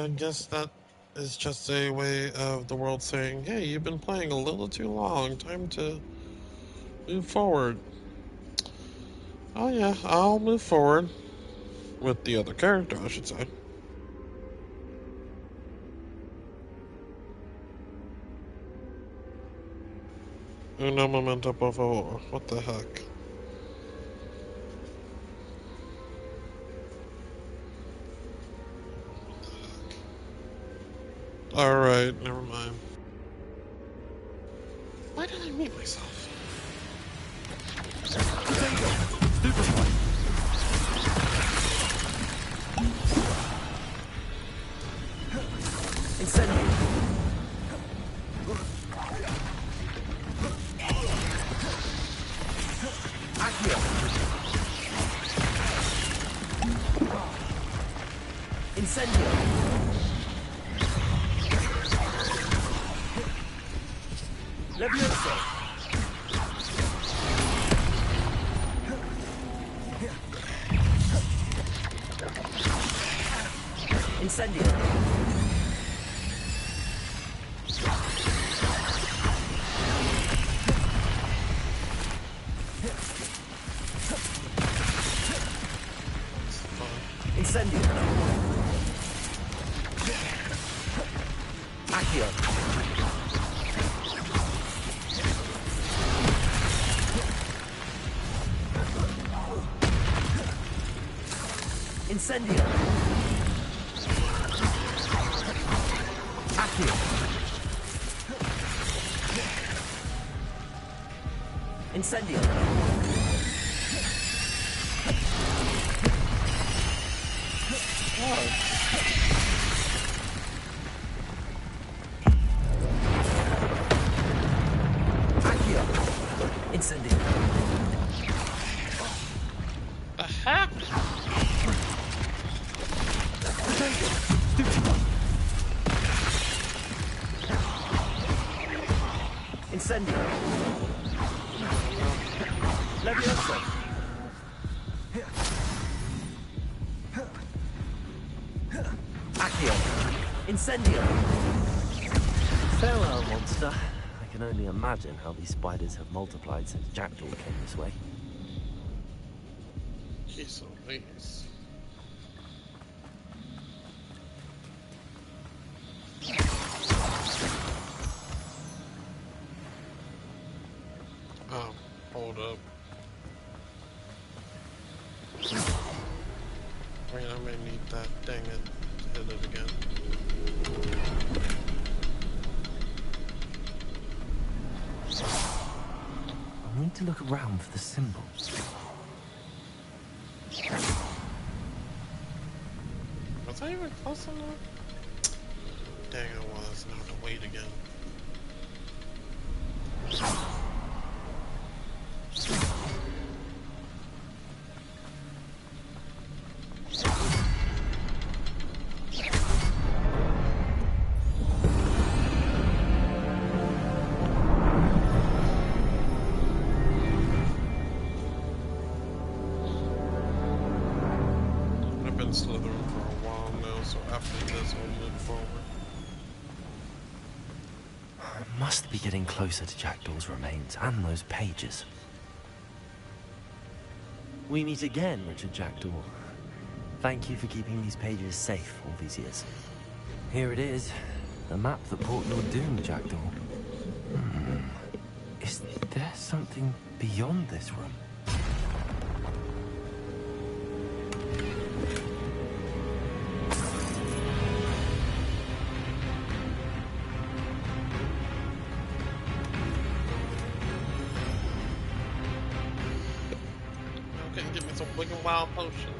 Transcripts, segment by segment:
I guess that is just a way of the world saying, hey, you've been playing a little too long. Time to move forward. Oh, yeah, I'll move forward. With the other character, I should say. Uno momento, por favor. What the heck? Alright, never mind. Why did I mute myself? Incendio. Accio. Incendio. Levioso. Incendio. Incendio. Accio. Incendio. Accio. Incendio. Accio. Incendio. The heck? Incendio. Levioso. Accio. Incendio. Farewell, monster. I can only imagine how these spiders have multiplied since Jackdaw came this way. Jeez Louise. Oh, hold up. I mean, I may need that. Dang it. Hit it again. I need to look around for the symbols. Was I even close enough? Dang, I was. Now I have to wait again. I've been Slytherin for a while now, so after this I'll move forward. I must be getting closer to Jackdaw's remains and those pages. We meet again, Richard Jackdaw. Thank you for keeping these pages safe all these years. Here it is, the map that brought your doom, Jackdaw. Is there something beyond this room? Okay, give me some big and wild potion.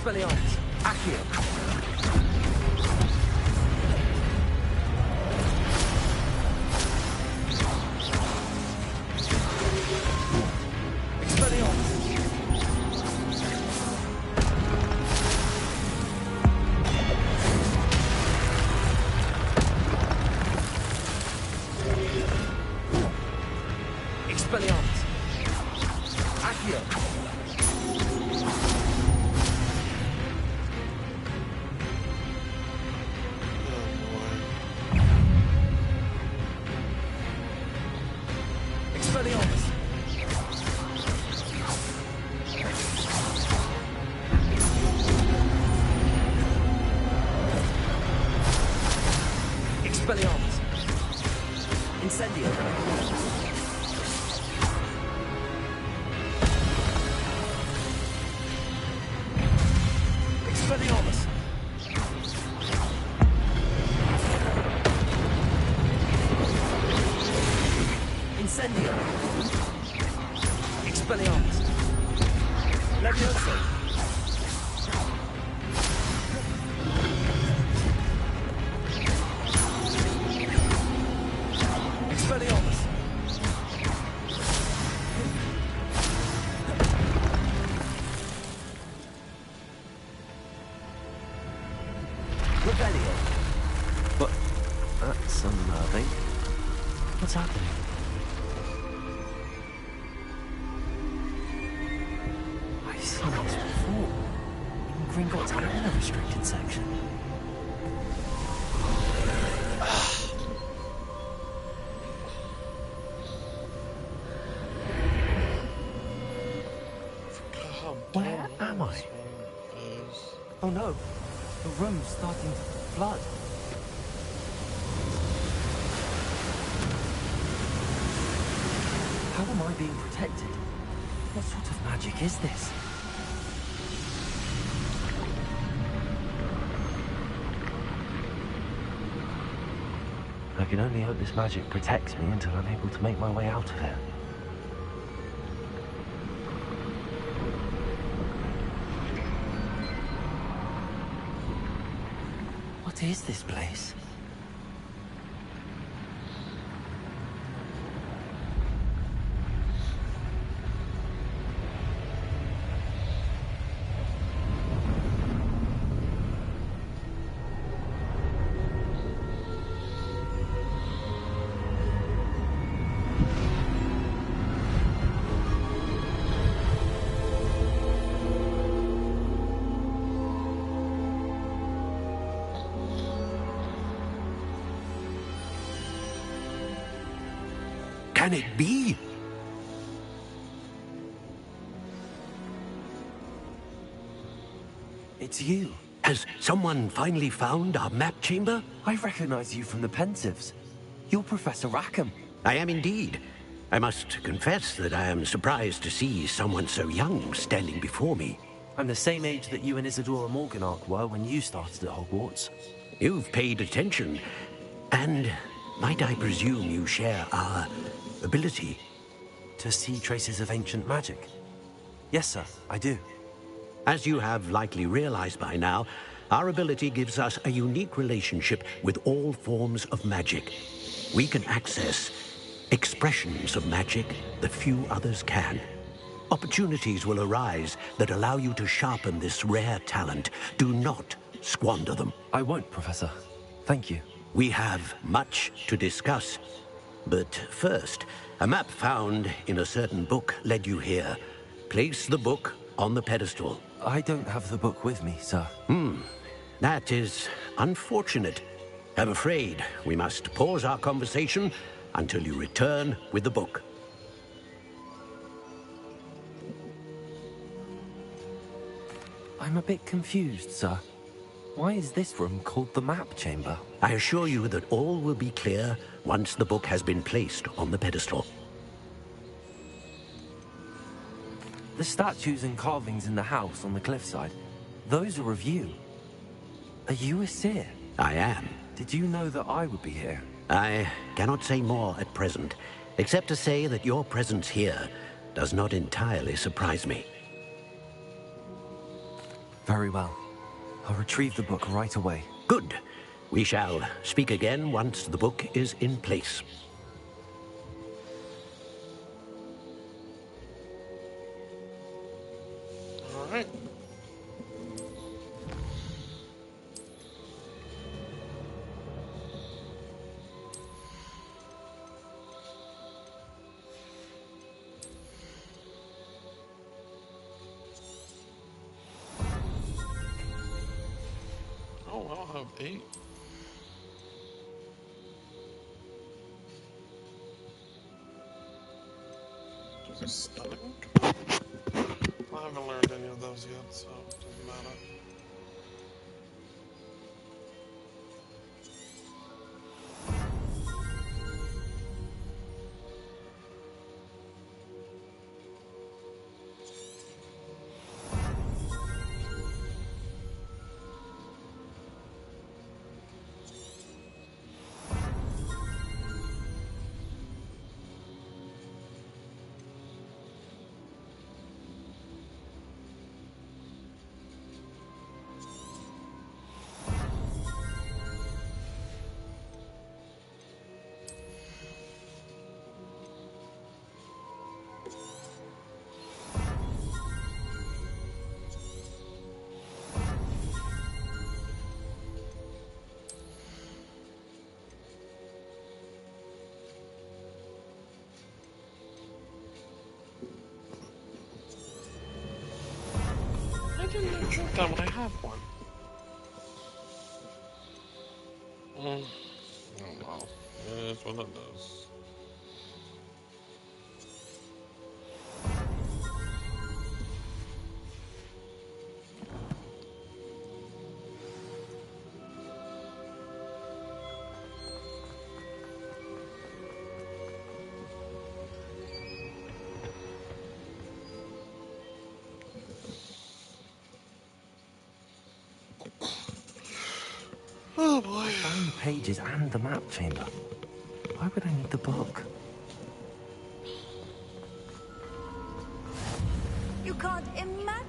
Expelliarmus. Accio. Expelliarmus. Accio. Oh Expelliarmus. Expelliarmus. Incendio. Expelliarmus. Incendio. Expelliarmus. Levioso. Expelliarmus. Revelio. But that's unnerving. What's happening? I've seen this before. In Gringotts Arena restricted section. forgot how Where dumb am I? this one is. Oh no, the room's starting to flood. How am I being protected? What sort of magic is this? I can only hope this magic protects me until I'm able to make my way out of here. What is this place? Can it be? It's you. Has someone finally found our map chamber? I recognize you from the Pensives. You're Professor Rackham. I am indeed. I must confess that I am surprised to see someone so young standing before me. I'm the same age that you and Isadora Morganach were when you started at Hogwarts. You've paid attention, and might I presume you share our ability? To see traces of ancient magic? Yes, sir, I do. As you have likely realized by now, our ability gives us a unique relationship with all forms of magic. We can access expressions of magic that few others can. Opportunities will arise that allow you to sharpen this rare talent. Do not squander them. I won't, Professor. Thank you. We have much to discuss. But first, a map found in a certain book led you here. Place the book on the pedestal. I don't have the book with me, sir. That is unfortunate. I'm afraid we must pause our conversation until you return with the book. I'm a bit confused, sir. Why is this room called the map chamber? I assure you that all will be clear once the book has been placed on the pedestal. The statues and carvings in the house on the cliffside, those are of you. Are you a seer? I am. Did you know that I would be here? I cannot say more at present, except to say that your presence here does not entirely surprise me. Very well. I'll retrieve the book right away. Good. We shall speak again once the book is in place. All right. Oh, I'll have 8. There's a stunning. I haven't learned any of those yet, so it doesn't matter. I didn't drink that when I have one. Oh well. It's one of those. Oh boy. I found the pages and the map chamber. Why would I need the book? You can't imagine.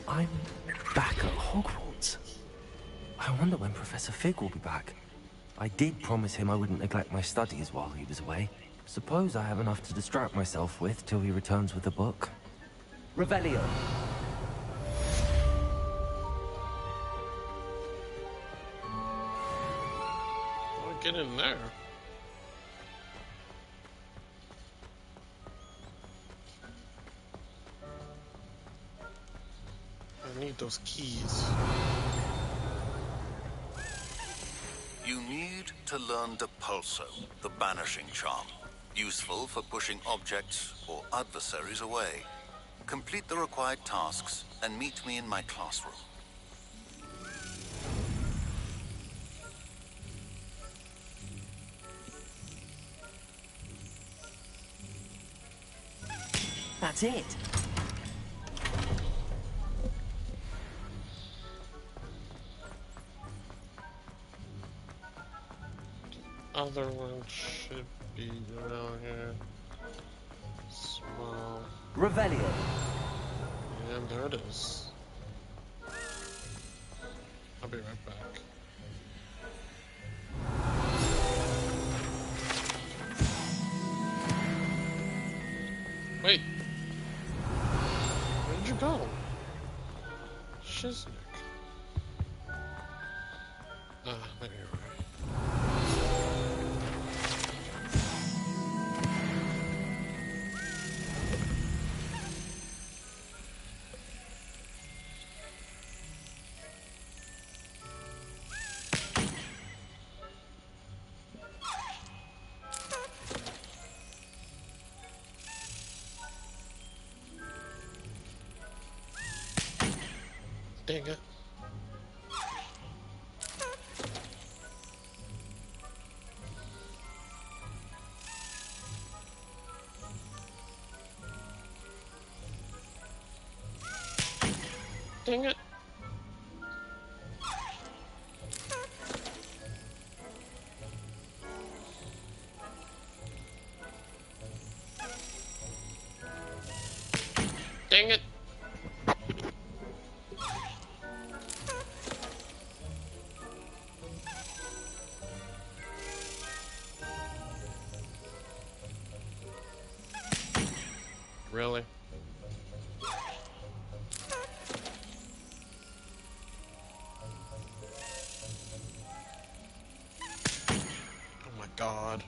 I'm back at Hogwarts. I wonder when Professor Fig will be back. I did promise him I wouldn't neglect my studies while he was away. Suppose I have enough to distract myself with till he returns with the book. Revelio. I'll get in there. I need those keys. You need to learn Depulso, the banishing charm. Useful for pushing objects or adversaries away. Complete the required tasks and meet me in my classroom. That's it. Other one should be around here. Small. Revelio. And there it is. I'll be right back. Wait. Where did you go? Shiznick. Maybe you're right. Dang it. Dang it. Dang it. Really? Oh my god.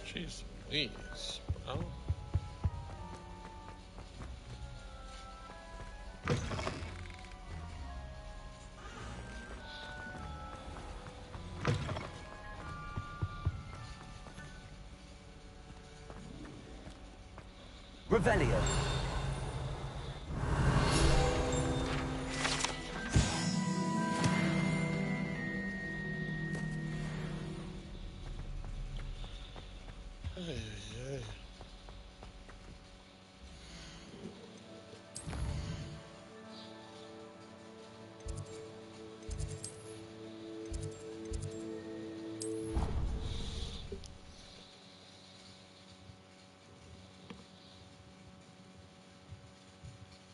Jeez, please, bro. Revelio. Hey, hey.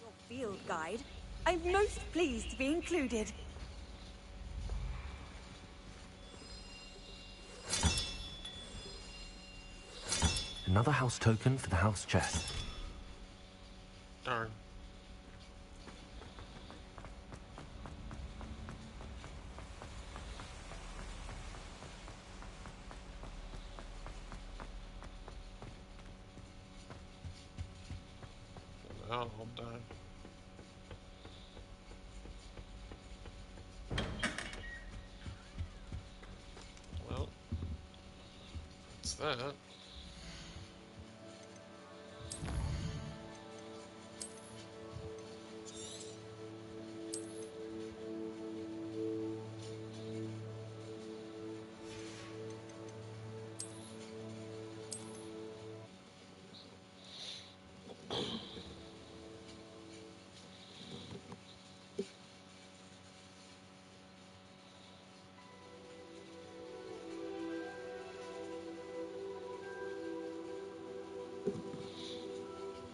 Your field guide. I'm most pleased to be included. Another house token for the house chest. Darn. Now I'll die. Well, that's that.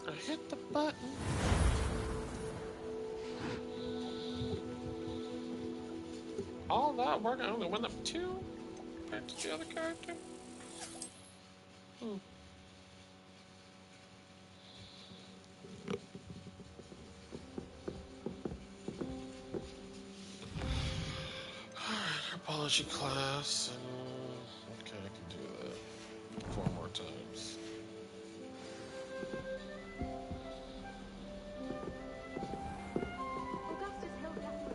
I hit the button. All that work, I only went up 2 compared to the other character. Hmm. Alright, apology class, and okay, I can do that 4 more times. Augustus held that.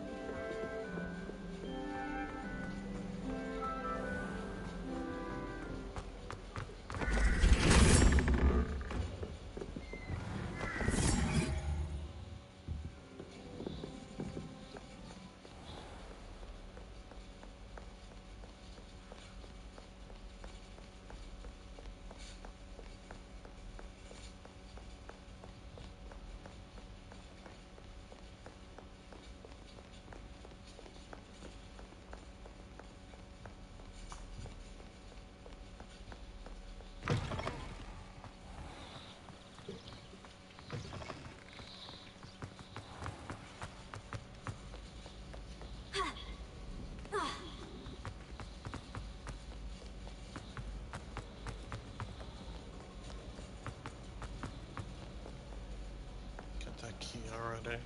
Get that key already.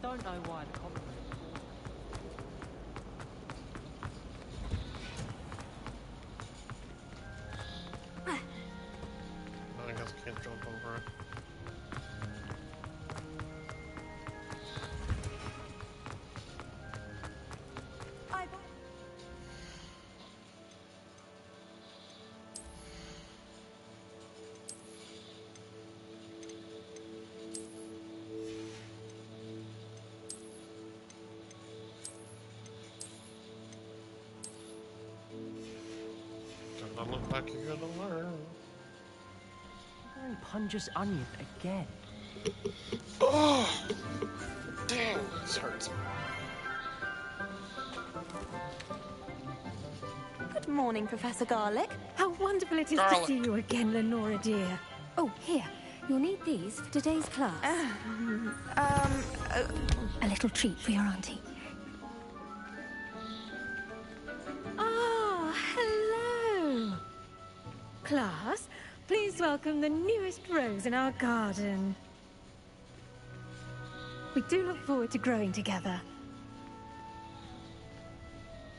Don't know why the compliment. I guess I can't jump over it. That looks like you're gonna learn. Wearing Punja's onion again. Oh, dang, this hurts. Good morning, Professor Garlick. How wonderful it is Garlic. to see you again, Lenora dear. Oh, here. You'll need these for today's class. A little treat for your auntie. Ah, hello. Class, please welcome the newest rose in our garden. We do look forward to growing together.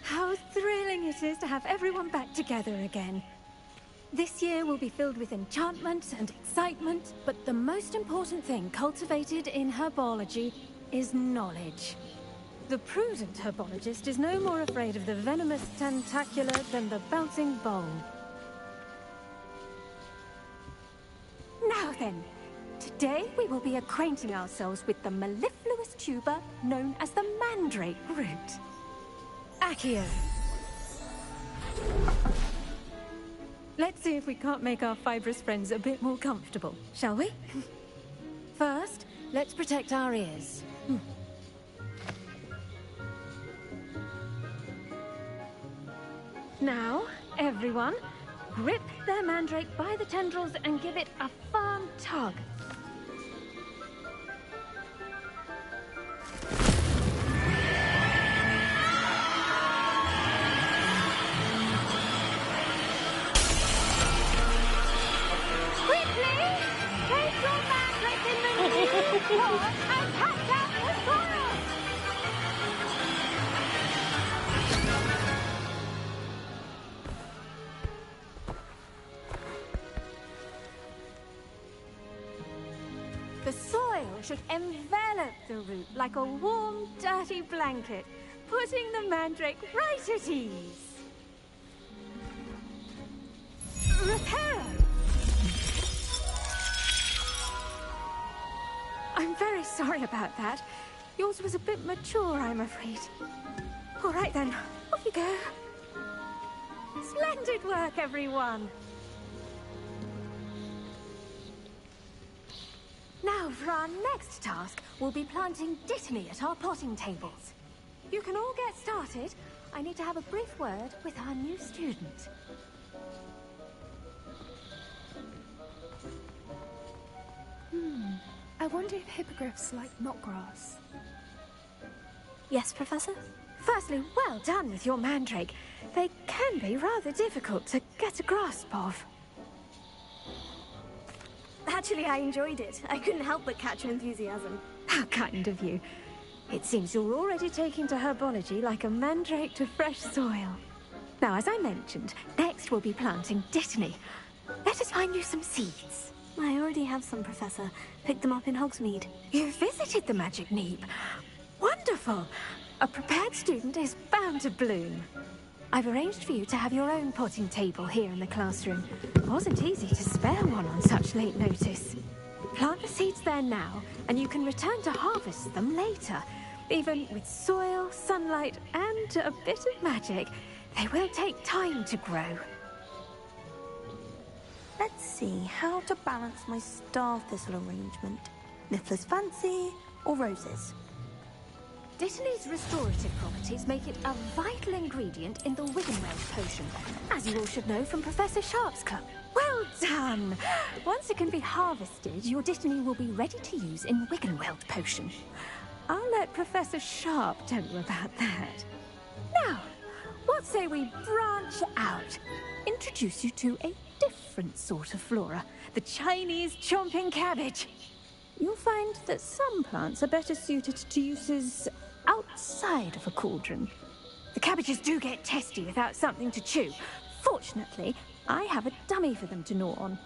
How thrilling it is to have everyone back together again. This year will be filled with enchantment and excitement, but the most important thing cultivated in herbology is knowledge. The prudent herbologist is no more afraid of the venomous tentacula than the bouncing bowl. Now then, today we will be acquainting ourselves with the mellifluous tuber known as the mandrake root. Accio. Let's see if we can't make our fibrous friends a bit more comfortable, shall we? First, let's protect our ears. Now, everyone, grip their mandrake by the tendrils and give it a firm tug. Quickly! Take your mandrake in the new pot and catch out the soil! The soil should envelop the root like a warm, dirty blanket, putting the mandrake right at ease. Reparo! I'm very sorry about that. Yours was a bit mature, I'm afraid. All right then, off you go. Splendid work, everyone! Now, for our next task, we'll be planting dittany at our potting tables. You can all get started. I need to have a brief word with our new student. I wonder if hippogriffs like knotgrass. Yes, Professor? Firstly, well done with your mandrake. They can be rather difficult to get a grasp of. Actually, I enjoyed it. I couldn't help but catch your enthusiasm. How kind of you. It seems you're already taking to herbology like a mandrake to fresh soil. Now, as I mentioned, next we'll be planting dittany. Let us find you some seeds. I already have some, Professor. Picked them up in Hogsmeade. You visited the Magic Neep. Wonderful! A prepared student is bound to bloom. I've arranged for you to have your own potting table here in the classroom. It wasn't easy to spare one on such late notice. Plant the seeds there now, and you can return to harvest them later. Even with soil, sunlight, and a bit of magic, they will take time to grow. Let's see how to balance my star thistle arrangement. Niffler's fancy or roses? Dittany's restorative properties make it a vital ingredient in the Wiggenweld potion, as you all should know from Professor Sharp's club. Well done! Once it can be harvested, your dittany will be ready to use in Wiggenweld potion. I'll let Professor Sharp tell you about that. Now, what say we branch out? Introduce you to a different sort of flora, the Chinese chomping cabbage. You'll find that some plants are better suited to uses outside of a cauldron. The cabbages do get testy without something to chew. Fortunately, I have a dummy for them to gnaw on.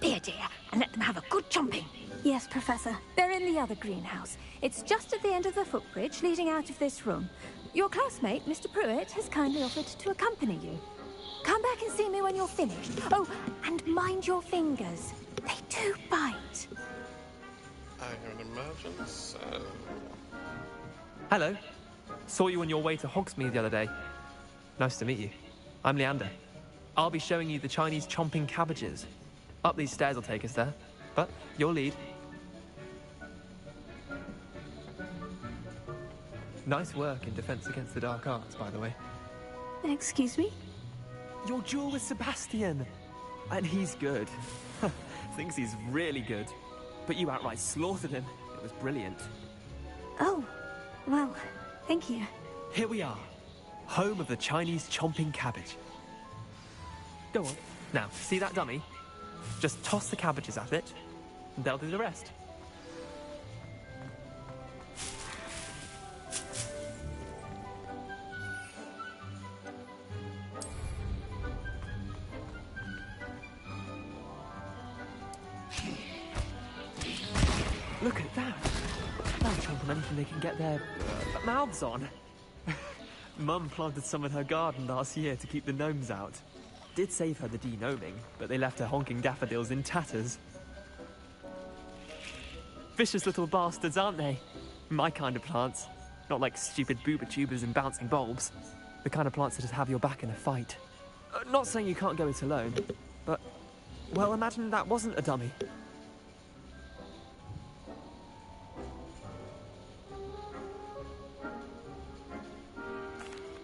Be a dear and let them have a good chomping. Yes, Professor. They're in the other greenhouse. It's just at the end of the footbridge leading out of this room. Your classmate, Mr. Pruitt, has kindly offered to accompany you. Come back and see me when you're finished. Oh, and mind your fingers. They do bite. I can imagine so. Hello. Saw you on your way to Hogsmeade the other day. Nice to meet you. I'm Leander. I'll be showing you the Chinese chomping cabbages. Up these stairs will take us there, but your lead. Nice work in Defense Against the Dark Arts, by the way. Excuse me? Your duel with Sebastian! And he's good. Thinks he's really good. But you outright slaughtered him. It was brilliant. Oh, well, thank you. Here we are. Home of the Chinese chomping cabbage. Go on. Now, see that dummy? Just toss the cabbages at it, and they'll do the rest. Look at that! They'll chomp on anything they can get their mouths on. Mum planted some in her garden last year to keep the gnomes out. Did save her the de-gnoming, but they left her honking daffodils in tatters. Vicious little bastards, aren't they? My kind of plants. Not like stupid booba tubers and bouncing bulbs. The kind of plants that just have your back in a fight. Not saying you can't go it alone, but... well, imagine that wasn't a dummy.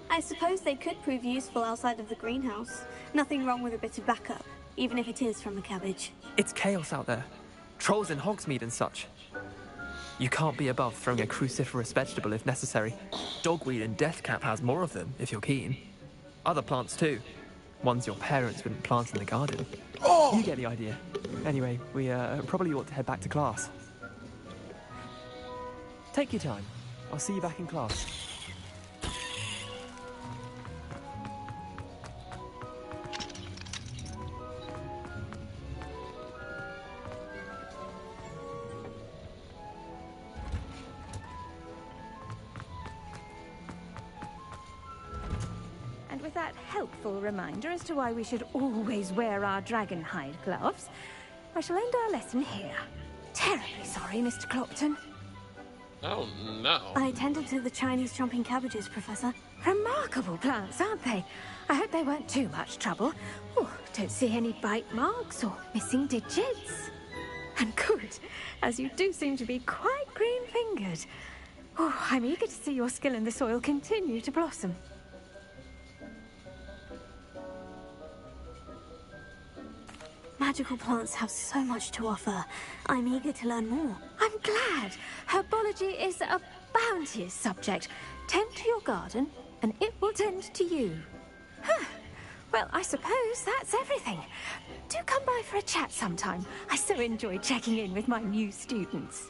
I suppose they could prove useful outside of the greenhouse. Nothing wrong with a bit of backup, even if it is from a cabbage. It's chaos out there. Trolls in Hogsmeade and such. You can't be above throwing a cruciferous vegetable if necessary. Dogweed and deathcap has more of them, if you're keen. Other plants too. Ones your parents wouldn't plant in the garden. Oh! You get the idea. Anyway, we probably ought to head back to class. Take your time. I'll see you back in class. That helpful reminder as to why we should always wear our dragon hide gloves, I shall end our lesson here. Terribly sorry, Mr. Clopton. Oh, no. I attended to the Chinese chomping cabbages, Professor. Remarkable plants, aren't they? I hope they weren't too much trouble. Oh, don't see any bite marks or missing digits. And good, as you do seem to be quite green-fingered. Oh, I'm eager to see your skill in the soil continue to blossom. Magical plants have so much to offer. I'm eager to learn more. I'm glad. Herbology is a bounteous subject. Tend to your garden, and it will tend to you. Huh. Well, I suppose that's everything. Do come by for a chat sometime. I so enjoy checking in with my new students.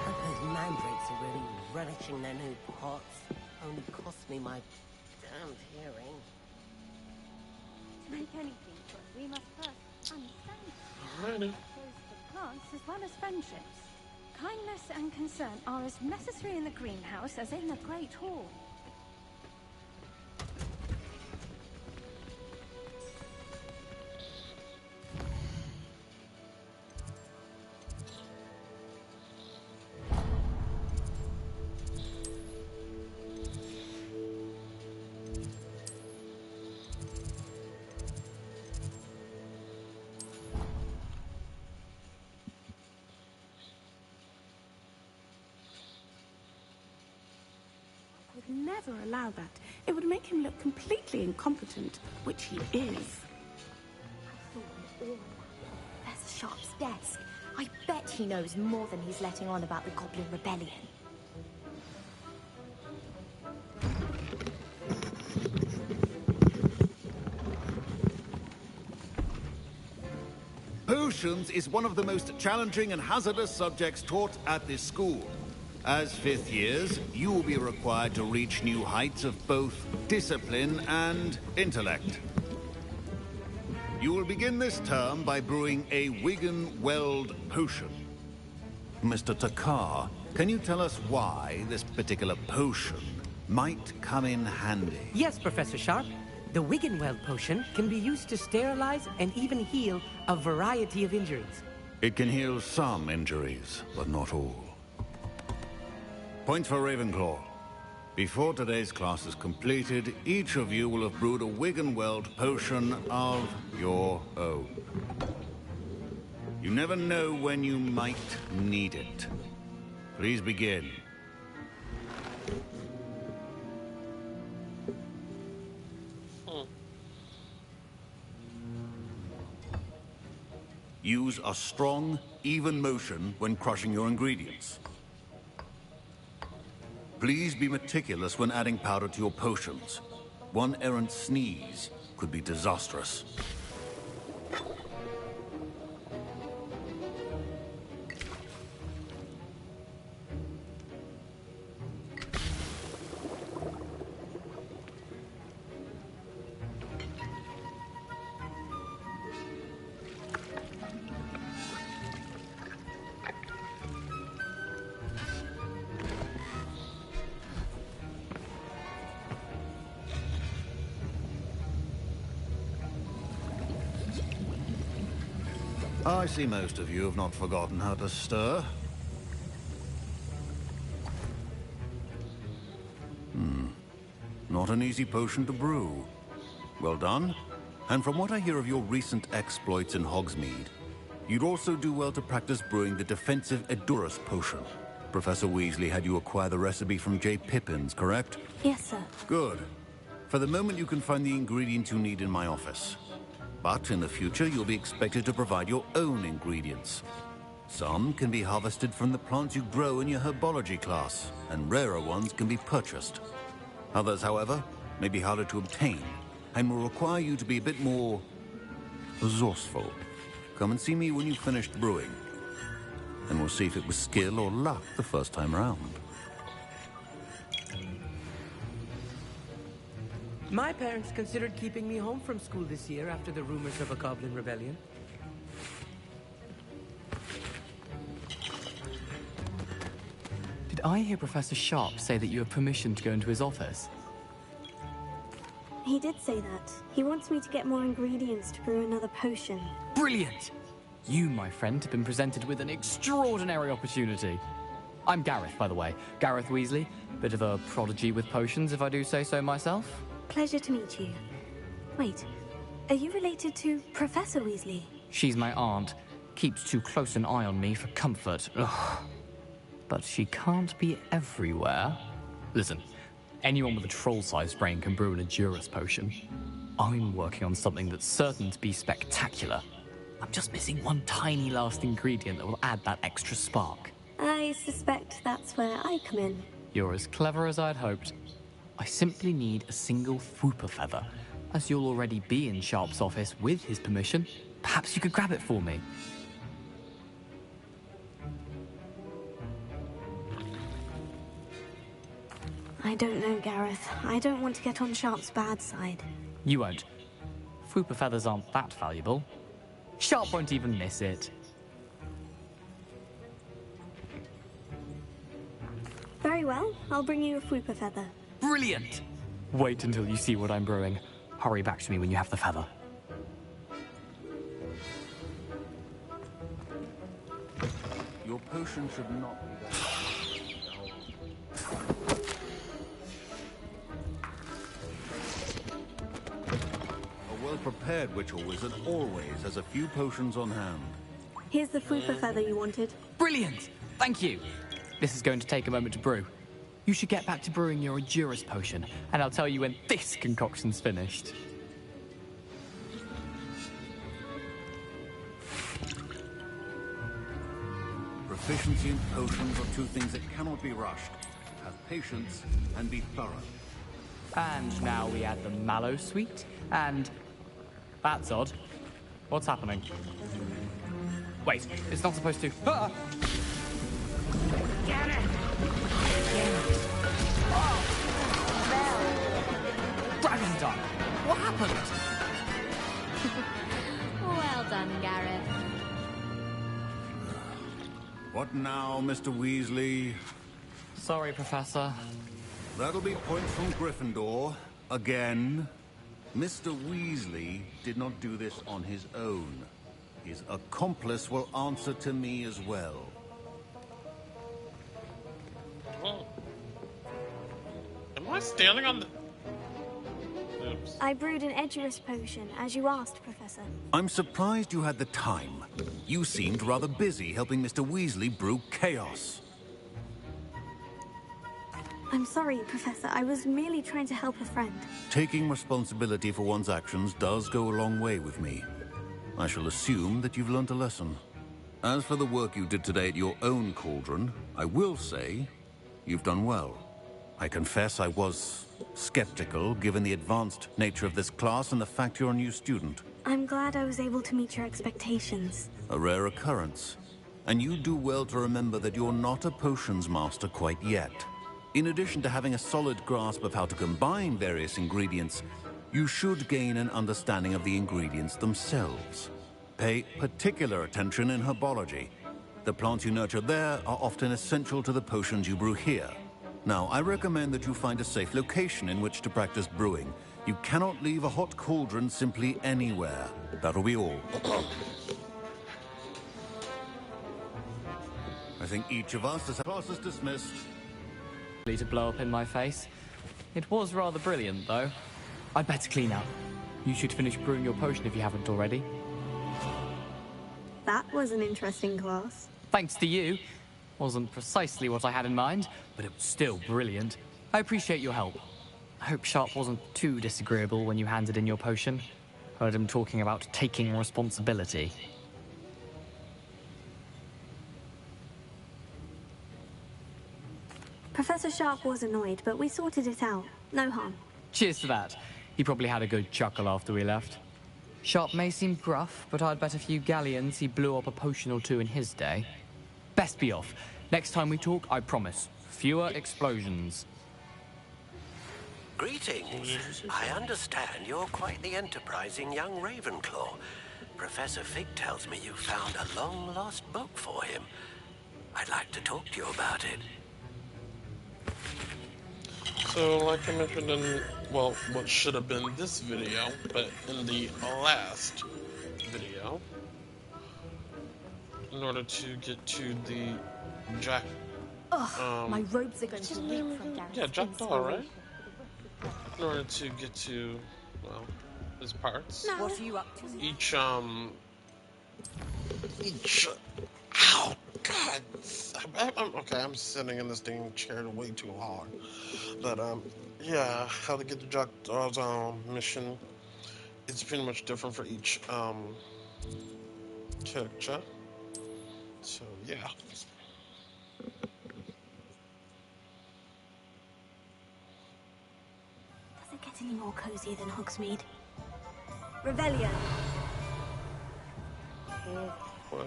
Those mandrakes are really relishing their new pots. Only cost me my damned hearing. To make anything good, we must first understand Alrighty. both for plants as well as friendships. Kindness and concern are as necessary in the greenhouse as in the Great Hall. Would never allow that. It would make him look completely incompetent, which he is. I thought all about Professor Sharp's desk. I bet he knows more than he's letting on about the Goblin Rebellion. Potions is one of the most challenging and hazardous subjects taught at this school. As fifth years, you will be required to reach new heights of both discipline and intellect. You will begin this term by brewing a Wigan-Weld potion. Mr. Takar, can you tell us why this particular potion might come in handy? Yes, Professor Sharp. The Wigan-Weld potion can be used to sterilize and even heal a variety of injuries. It can heal some injuries, but not all. Points for Ravenclaw. Before today's class is completed, each of you will have brewed a Wiggenweld potion of your own. You never know when you might need it. Please begin. Use a strong, even motion when crushing your ingredients. Please be meticulous when adding powder to your potions. One errant sneeze could be disastrous. I see most of you have not forgotten how to stir. Not an easy potion to brew. Well done. And from what I hear of your recent exploits in Hogsmeade, you'd also do well to practice brewing the defensive Edurus potion. Professor Weasley had you acquire the recipe from J. Pippin's, correct? Yes, sir. Good. For the moment, you can find the ingredients you need in my office. But in the future, you'll be expected to provide your own ingredients. Some can be harvested from the plants you grow in your herbology class, and rarer ones can be purchased. Others, however, may be harder to obtain, and will require you to be a bit more resourceful. Come and see me when you've finished brewing, and we'll see if it was skill or luck the first time around. My parents considered keeping me home from school this year after the rumors of a goblin rebellion. Did I hear Professor Sharp say that you have permission to go into his office? He did say that. He wants me to get more ingredients to brew another potion. Brilliant! You, my friend, have been presented with an extraordinary opportunity. I'm Gareth, by the way. Gareth Weasley. Bit of a prodigy with potions, if I do say so myself. Pleasure to meet you. Wait, are you related to Professor Weasley? She's my aunt. Keeps too close an eye on me for comfort. Ugh. But she can't be everywhere. Listen, anyone with a troll-sized brain can brew an Edurus potion. I'm working on something that's certain to be spectacular. I'm just missing one tiny last ingredient that will add that extra spark. I suspect that's where I come in. You're as clever as I'd hoped. I simply need a single Fwooper feather. As you'll already be in Sharp's office with his permission, perhaps you could grab it for me. I don't know, Gareth. I don't want to get on Sharp's bad side. You won't. Fwooper feathers aren't that valuable. Sharp won't even miss it. Very well. I'll bring you a Fwooper feather. Brilliant! Wait until you see what I'm brewing. Hurry back to me when you have the feather. Your potion should not be that. A well-prepared witch or wizard always has a few potions on hand. Here's the Fwooper feather you wanted. Brilliant! Thank you! This is going to take a moment to brew. You should get back to brewing your Edurus potion, and I'll tell you when this concoction's finished. Proficiency in potions are two things that cannot be rushed. Have patience and be thorough. And now we add the mallow sweet, and... That's odd. What's happening? Wait, it's not supposed to... Ah! Get it! Dragon's done! What happened? Well done, Gareth. What now, Mr. Weasley? Sorry, Professor. That'll be points from Gryffindor. Again. Mr. Weasley did not do this on his own. His accomplice will answer to me as well. I standing on the... Oops. I brewed an Edurus potion, as you asked, Professor. I'm surprised you had the time. You seemed rather busy helping Mr. Weasley brew chaos. I'm sorry, Professor. I was merely trying to help a friend. Taking responsibility for one's actions does go a long way with me. I shall assume that you've learnt a lesson. As for the work you did today at your own cauldron, I will say you've done well. I confess I was skeptical, given the advanced nature of this class and the fact you're a new student. I'm glad I was able to meet your expectations. A rare occurrence. And you do well to remember that you're not a potions master quite yet. In addition to having a solid grasp of how to combine various ingredients, you should gain an understanding of the ingredients themselves. Pay particular attention in herbology. The plants you nurture there are often essential to the potions you brew here. Now, I recommend that you find a safe location in which to practice brewing. You cannot leave a hot cauldron simply anywhere. That'll be all. I think each of us has class is dismissed. To blow up in my face. It was rather brilliant, though. I'd better clean up. You should finish brewing your potion if you haven't already. That was an interesting class. Thanks to you. Wasn't precisely what I had in mind, but it was still brilliant. I appreciate your help. I hope Sharp wasn't too disagreeable when you handed in your potion. Heard him talking about taking responsibility. Professor Sharp was annoyed, but we sorted it out. No harm. Cheers to that. He probably had a good chuckle after we left. Sharp may seem gruff, but I'd bet a few galleons he blew up a potion or two in his day. Best be off. Next time we talk, I promise. Fewer explosions. Greetings. I understand you're quite the enterprising young Ravenclaw. Professor Fig tells me you found a long-lost book for him. I'd like to talk to you about it. So, like I mentioned in, well, what should have been this video, but in the last video, in order to get to the Jack... Ugh, my robes are going to leak from Garrett's Yeah, Jackdaw, right? In order to get to, well, his parts. No. What are you up to? Each, ow, God. Okay, I'm sitting in this dang chair way too hard. But, yeah, how to get the Jackdaw's, mission. It's pretty much different for each, character. So, yeah. Does it get any more cozy than Hogsmeade? Revelio. I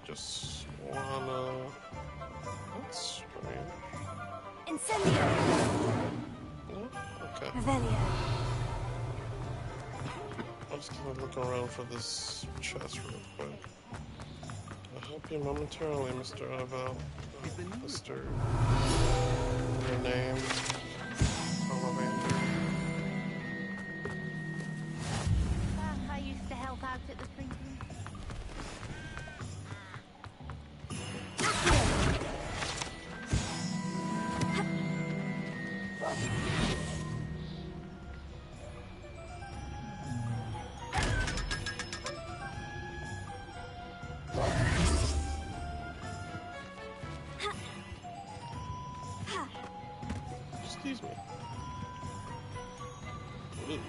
just wanna... That's strange. Incendio. No? Okay. Revelio. I'm just gonna look around for this chest real quick. I'll help you momentarily, Mr. Annabelle. Mr. Your name. Ollivander. I used to help out at the printing. Excuse me. Ooh.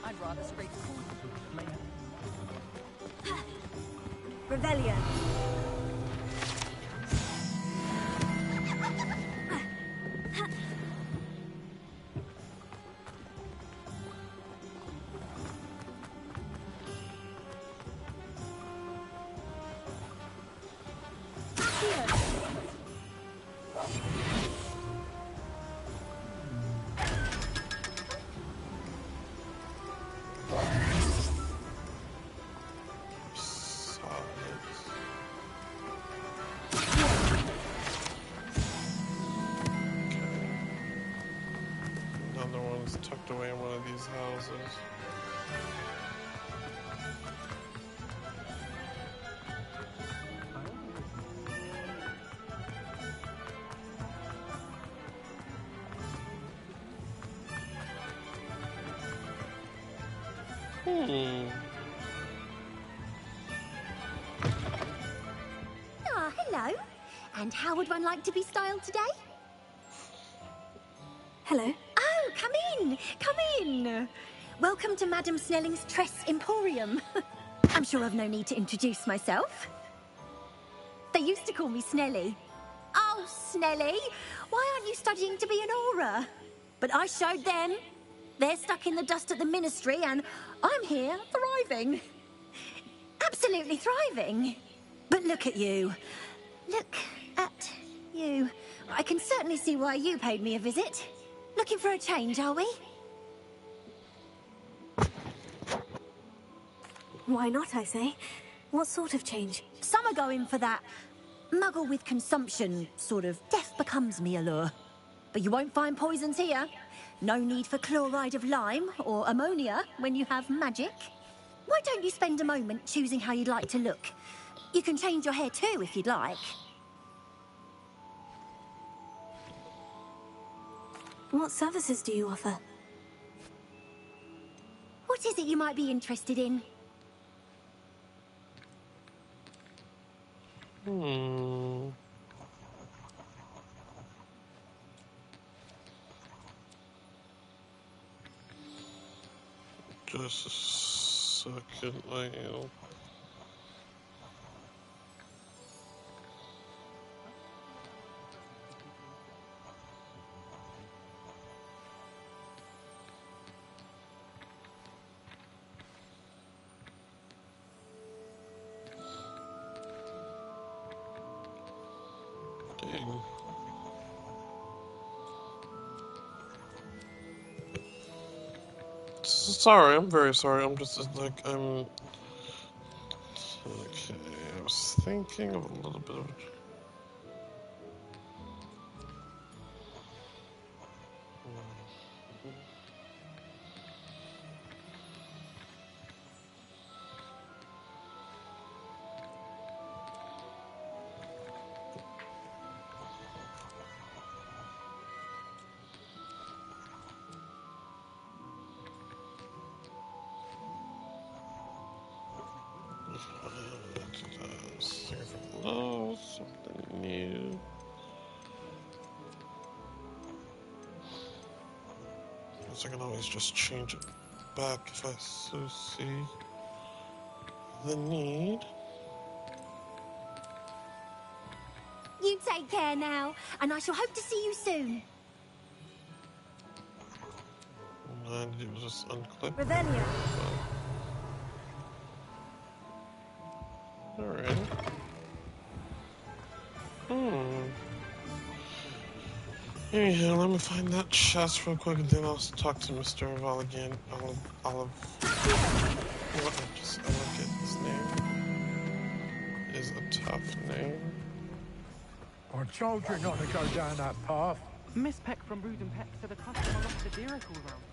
I'd rather scrape Revelio. Another one's tucked away in one of these houses. Ah, hello. And how would one like to be styled today? Hello. Oh, come in. Come in. Welcome to Madame Snelling's Tress Emporium. I'm sure I've no need to introduce myself. They used to call me Snelly. Oh, Snelly, why aren't you studying to be an aura? But I showed them. They're stuck in the dust at the ministry, and I'm here thriving. Absolutely thriving. But look at you. Look at you. I can certainly see why you paid me a visit. Looking for a change, are we? Why not, I say? What sort of change? Some are going for that muggle with consumption, sort of death becomes me allure. But you won't find poisons here. No need for chloride of lime or ammonia when you have magic. Why don't you spend a moment choosing how you'd like to look? You can change your hair too if you'd like. What services do you offer? What is it you might be interested in? Just a second, Lyle. Dang. Sorry, I'm very sorry. I'm just like, I'm... Okay, I was thinking of a little bit of... Oh, something new. Guess I can always just change it back if I so see the need. You take care now, and I shall hope to see you soon. And it was just unclipped. Revelio. Alright. Anyhow, let me find that chest real quick, and then I'll talk to Mr. Val again. Olive. What? I look at his name. Is a tough name. I told you not to go down that path. Miss Peck from Brood and Peck said a customer lost a deer all around.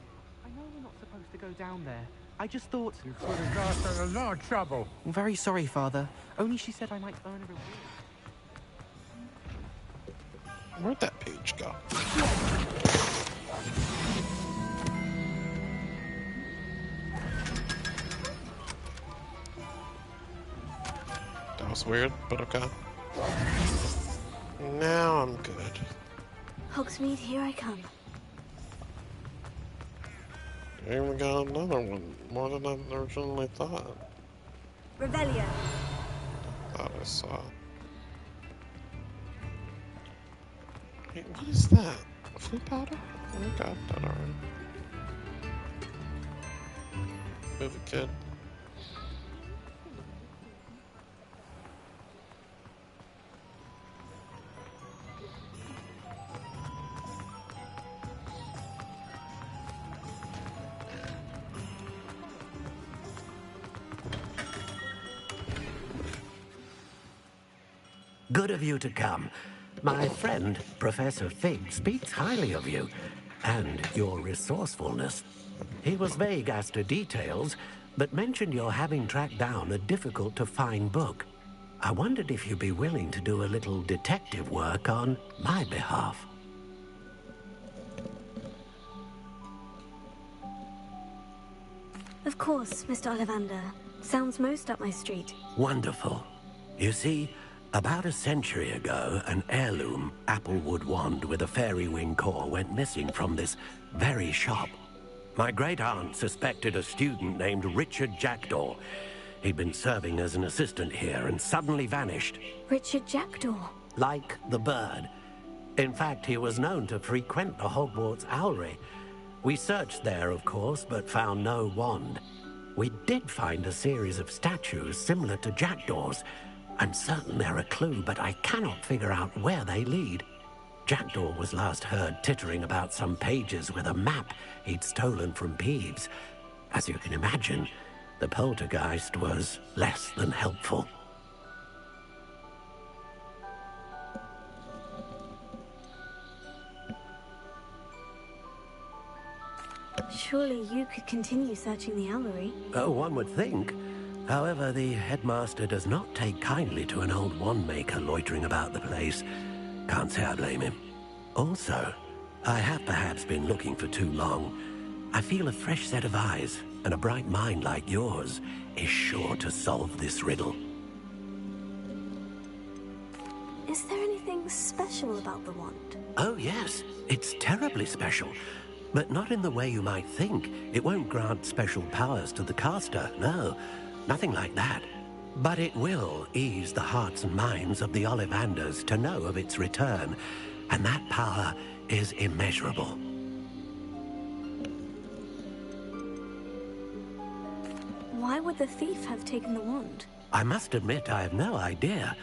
I know we're not supposed to go down there. I just thought... You could have got us in a lot of trouble. I'm very sorry, Father. Only she said I might earn a reward. Where'd that page go? That was weird, but okay. Now I'm good. Hogsmeade, here I come. And we got another one, more than I originally thought. Revelio. Thought I saw. Wait, what is that? Flea powder? Oh, I got that already. Move it, kid. Good of you to come. My friend, Professor Fig, speaks highly of you and your resourcefulness. He was vague as to details, but mentioned your having tracked down a difficult-to-find book. I wondered if you'd be willing to do a little detective work on my behalf. Of course, Mr. Ollivander. Sounds most up my street. Wonderful. You see, about a century ago, an heirloom applewood wand with a fairy wing core went missing from this very shop. My great-aunt suspected a student named Richard Jackdaw. He'd been serving as an assistant here and suddenly vanished. Richard Jackdaw? Like the bird. In fact, he was known to frequent the Hogwarts Owlery. We searched there, of course, but found no wand. We did find a series of statues similar to Jackdaw's. I'm certain they're a clue, but I cannot figure out where they lead. Jackdaw was last heard tittering about some pages with a map he'd stolen from Peeves. As you can imagine, the poltergeist was less than helpful. Surely you could continue searching the Owlery. Oh, one would think. However, the headmaster does not take kindly to an old wand maker loitering about the place. Can't say I blame him. Also, I have perhaps been looking for too long. I feel a fresh set of eyes and a bright mind like yours is sure to solve this riddle. Is there anything special about the wand? Oh, yes. It's terribly special. But not in the way you might think. It won't grant special powers to the caster, no. Nothing like that. But it will ease the hearts and minds of the Ollivanders to know of its return. And that power is immeasurable. Why would the thief have taken the wand? I must admit I have no idea.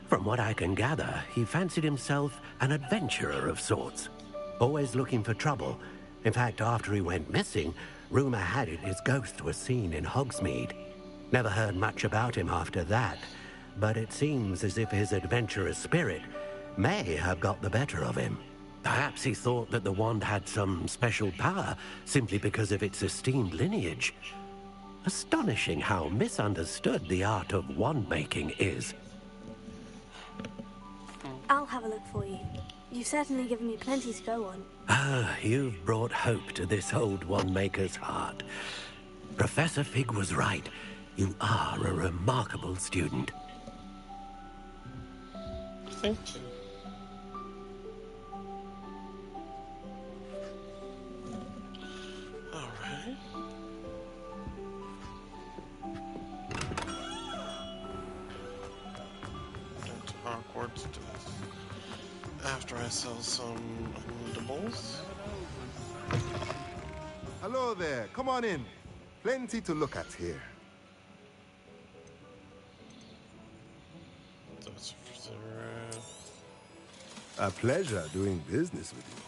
From what I can gather, he fancied himself an adventurer of sorts. Always looking for trouble. In fact, after he went missing, rumor had it his ghost was seen in Hogsmeade. Never heard much about him after that, but it seems as if his adventurous spirit may have got the better of him. Perhaps he thought that the wand had some special power simply because of its esteemed lineage. Astonishing how misunderstood the art of wand-making is. I'll have a look for you. You've certainly given me plenty to go on. Ah, you've brought hope to this old wand-maker's heart. Professor Fig was right. You are a remarkable student. Thank you. All right. Into Hogwarts after I sell some unlootables. Hello there. Come on in. Plenty to look at here. That's a pleasure doing business with you.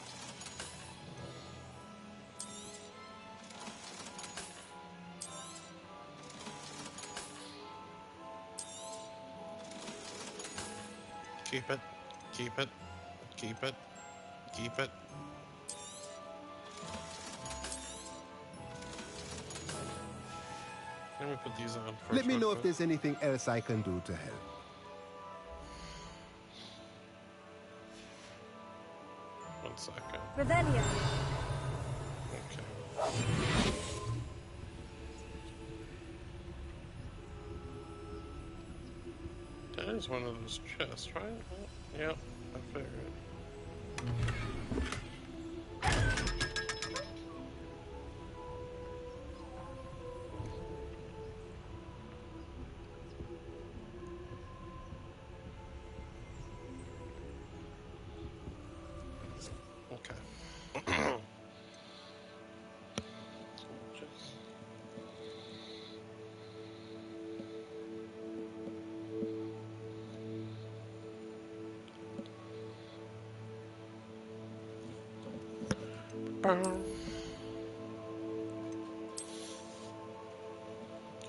Keep it, keep it, keep it, keep it. Let me put these on first. Let me know if there's anything else I can do to help. One second. Revelio. Okay. That is one of those chests, right? Yep, I figured.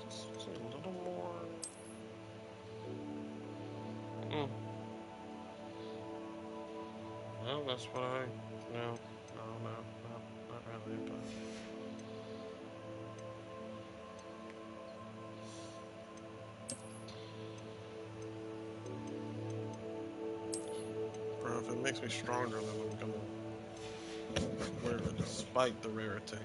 Just a little more. Well, that's what no, not really, but. Bro, if it makes me stronger, then I'm gonna wear it despite the rarity.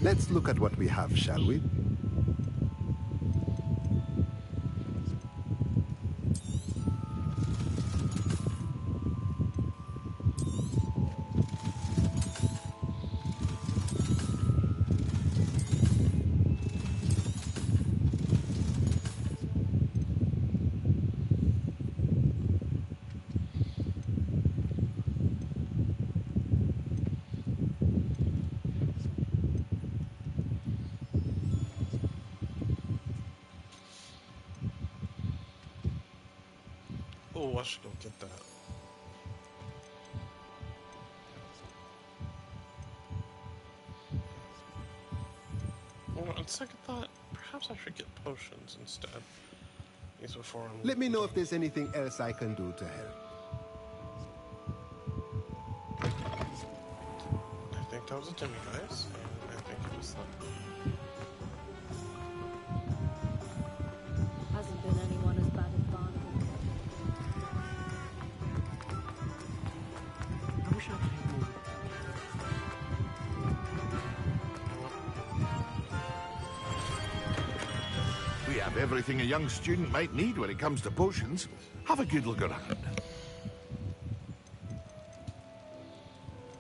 Let's look at what we have, shall we? Oh, I should go get that. Well, on second thought, perhaps I should get potions instead. These before I'm... Let me know if there's anything else I can do to help. I think that was a demiguise, and I think it was that. Hasn't been anyone as bad as Barnaby. I wish I could have more. We have everything a young student might need when it comes to potions. Have a good look around.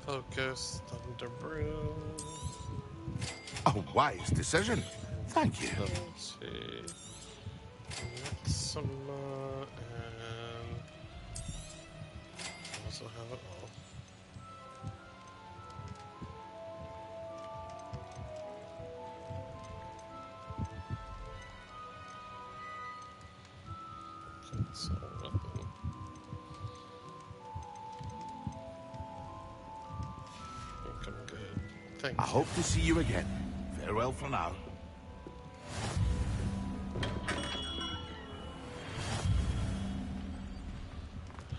Focus, Thunder Brew. A wise decision. Thank you. Let's see. Netsima, and I also have it all. So nothing. I think I'm good. Thank you. I hope to see you again. Farewell for now.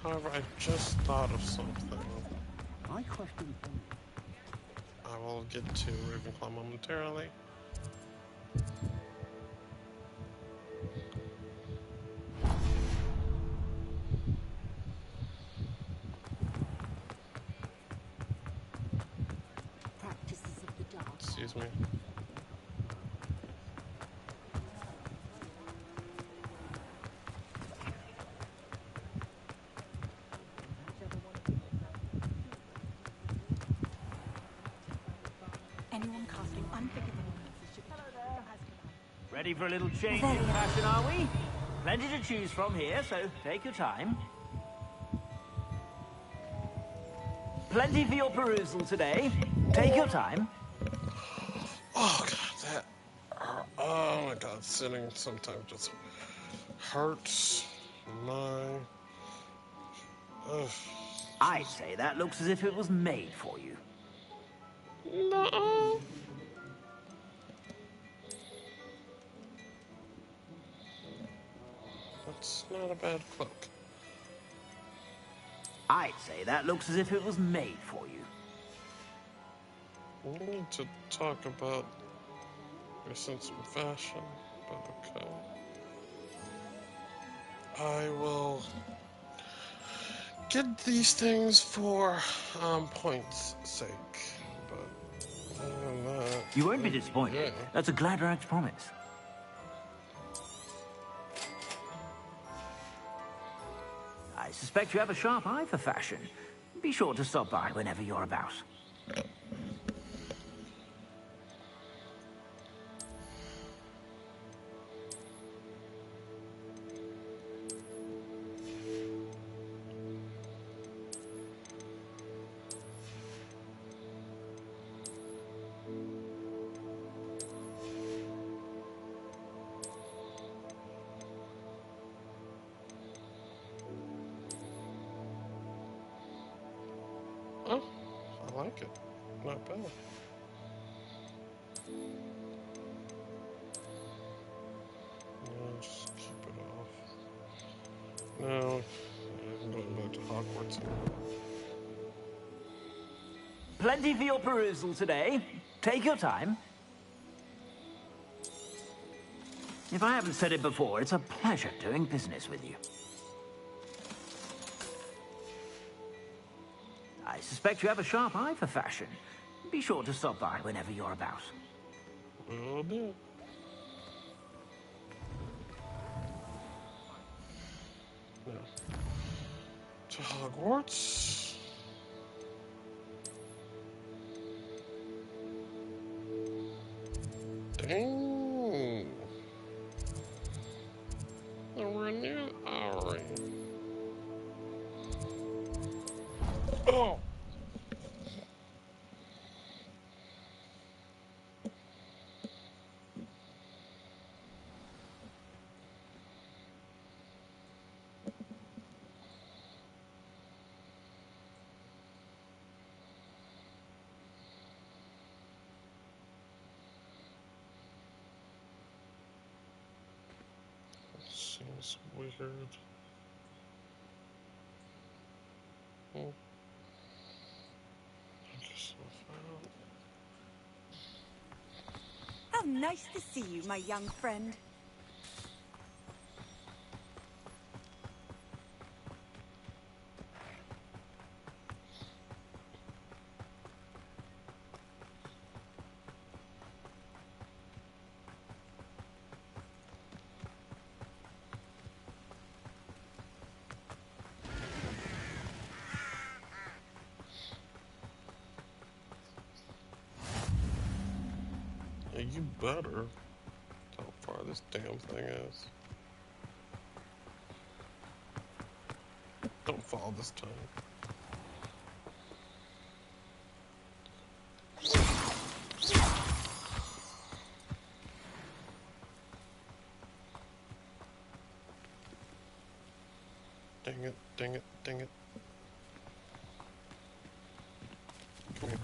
However, I just thought of something. My question for you. I will get to Ravenclaw momentarily. Practices of the dark. Excuse me. Anyone casting unforgivable. Ready for a little change in fashion, are we? Plenty to choose from here, so take your time. Plenty for your perusal today. Take your time. Oh god, that. Oh my god, sitting sometimes just hurts my. Ugh. I'd say that looks as if it was made for you. No. That's not a bad cloak. I'd say that looks as if it was made for you. We need to talk about your sense of fashion, but okay. I will get these things for points' sake, but other than that, You won't be disappointed. yeah. That's a Gladrax promise. I suspect you have a sharp eye for fashion. Be sure to stop by whenever you're about. Oh, I like it. Not bad. No, just keep it off. No, I'm going back to Hogwarts. Plenty for your perusal today. Take your time. If I haven't said it before, it's a pleasure doing business with you. I suspect you have a sharp eye for fashion. Be sure to stop by whenever you're about. Will do. No. To Hogwarts. Dang. Nowhere near Ari. Oh. Seems weird. I guess I'll find How nice to see you, my young friend. Yeah, you better. How far this damn thing is. Don't fall this time. Dang it, dang it, dang it. Come here.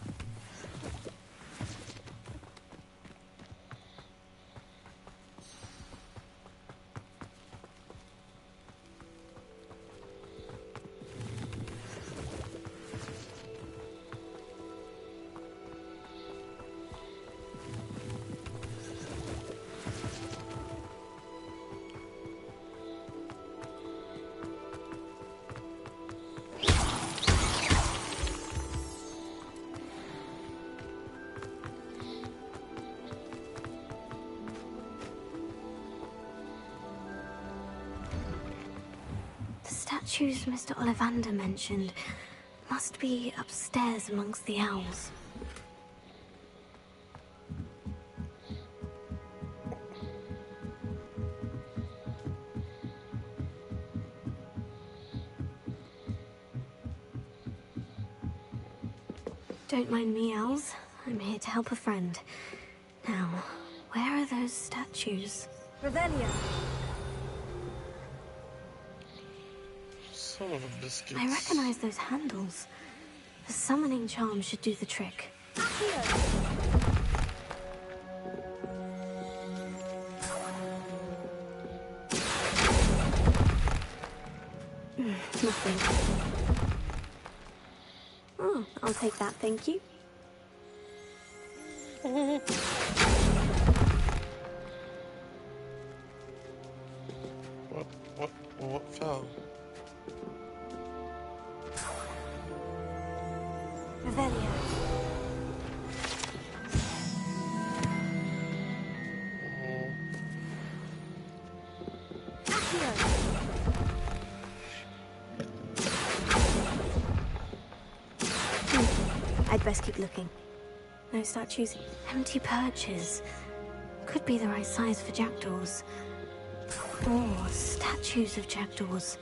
The statues Mr. Ollivander mentioned must be upstairs amongst the owls. Don't mind me, owls. I'm here to help a friend. Now, where are those statues? Revelio. Son of a biscuit. I recognize those handles. The summoning charm should do the trick. Nothing. Oh, I'll take that, thank you. What fell? Revelio. I'd best keep looking. No statues. Empty perches. Could be the right size for jackdaws. Or statues of jackdaws.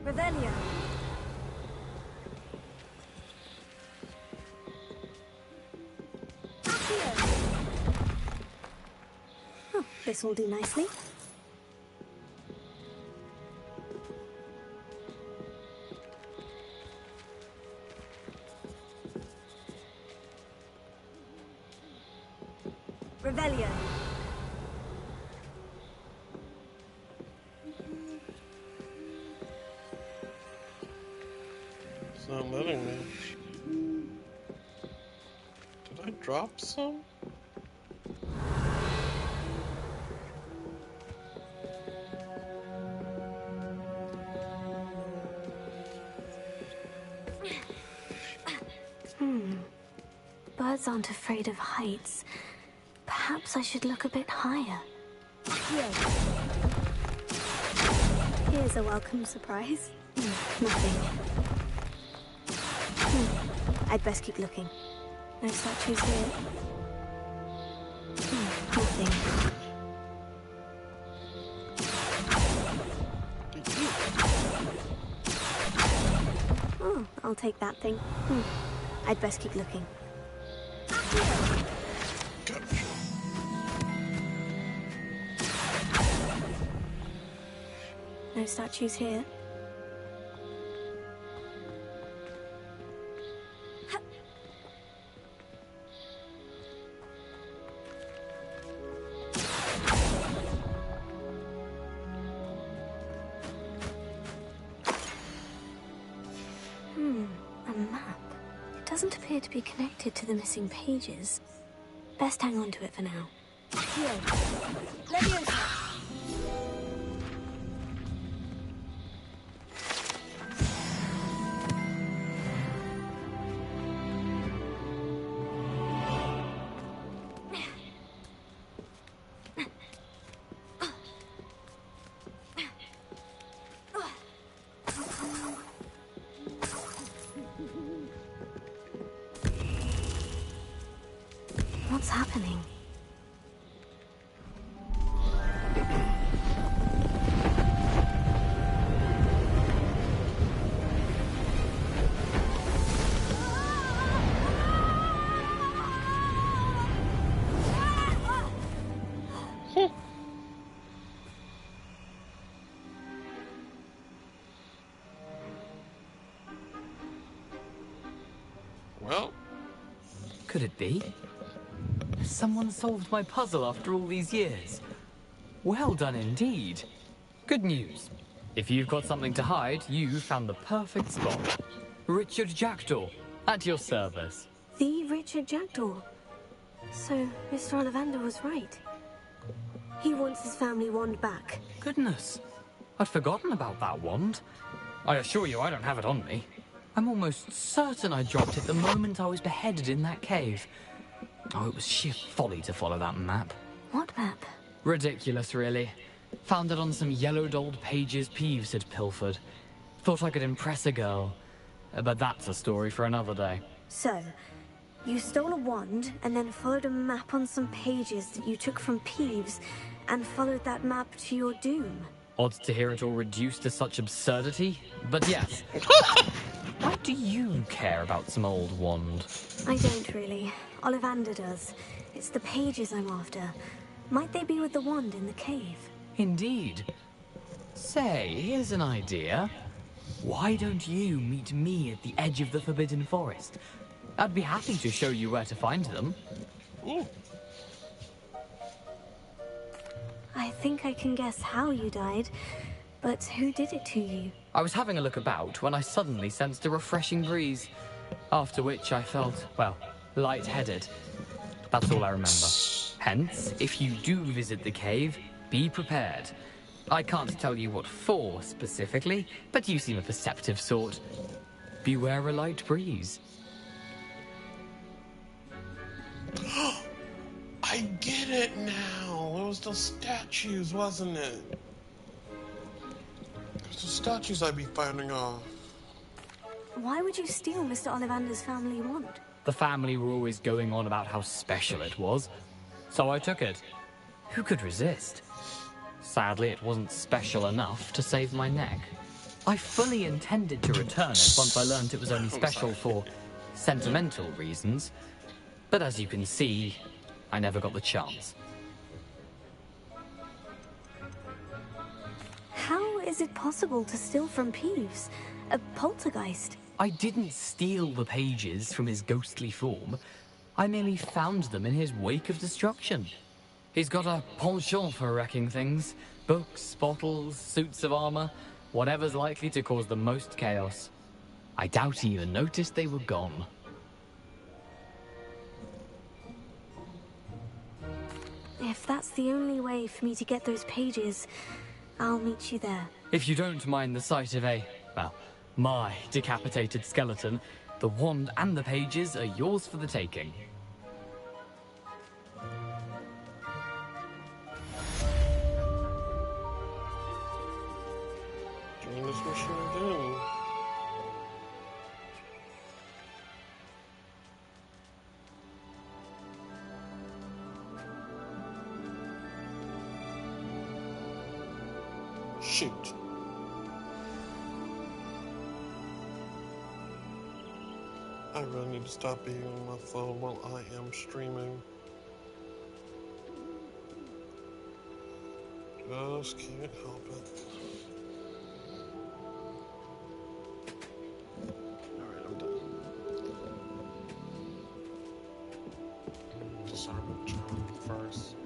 Revelio. Oh, this will do nicely. Revelio. It's not letting me. Did I drop some? birds aren't afraid of heights. Perhaps I should look a bit higher. Here's a welcome surprise. Nothing. I'd best keep looking. No statues here. Nothing. Oh, I'll take that thing. I'd best keep looking. No statues here. A map. It doesn't appear to be connected to the missing pages. Best hang on to it for now. What's happening? Well, could it be? Someone solved my puzzle after all these years. Well done indeed. Good news. If you've got something to hide, you found the perfect spot. Richard Jackdaw, at your service. The Richard Jackdaw. So, Mr. Ollivander was right. He wants his family wand back. Goodness. I'd forgotten about that wand. I assure you I don't have it on me. I'm almost certain I dropped it the moment I was beheaded in that cave. Oh, it was sheer folly to follow that map. What map? Ridiculous, really. Found it on some yellowed old pages Peeves had pilfered. Thought I could impress a girl. But that's a story for another day. So, you stole a wand and then followed a map on some pages that you took from Peeves and followed that map to your doom. Odd to hear it all reduced to such absurdity, but yes. Why do you care about some old wand? I don't really. Ollivander does. It's the pages I'm after. Might they be with the wand in the cave? Indeed. Say, here's an idea. Why don't you meet me at the edge of the Forbidden Forest? I'd be happy to show you where to find them. Ooh. I think I can guess how you died, but who did it to you? I was having a look about when I suddenly sensed a refreshing breeze, after which I felt, well, lightheaded. That's all I remember. Hence, if you do visit the cave, be prepared. I can't tell you what for specifically, but you seem a perceptive sort. Beware a light breeze. I get it now. It was the statues, wasn't it? It was the statues I'd be fighting off. Why would you steal Mr. Ollivander's family wand? The family were always going on about how special it was, so I took it. Who could resist? Sadly, it wasn't special enough to save my neck. I fully intended to return it once I learned it was only special for sentimental reasons, but as you can see, I never got the chance. How is it possible to steal from Peeves? A poltergeist? I didn't steal the pages from his ghostly form. I merely found them in his wake of destruction. He's got a penchant for wrecking things. Books, bottles, suits of armor, whatever's likely to cause the most chaos. I doubt he even noticed they were gone. If that's the only way for me to get those pages, I'll meet you there. If you don't mind the sight of my decapitated skeleton, the wand and the pages are yours for the taking. tuned in. Shoot. I really need to stop being on my phone while I am streaming. Just can't help it. Alright, I'm done. Disarmament charm first.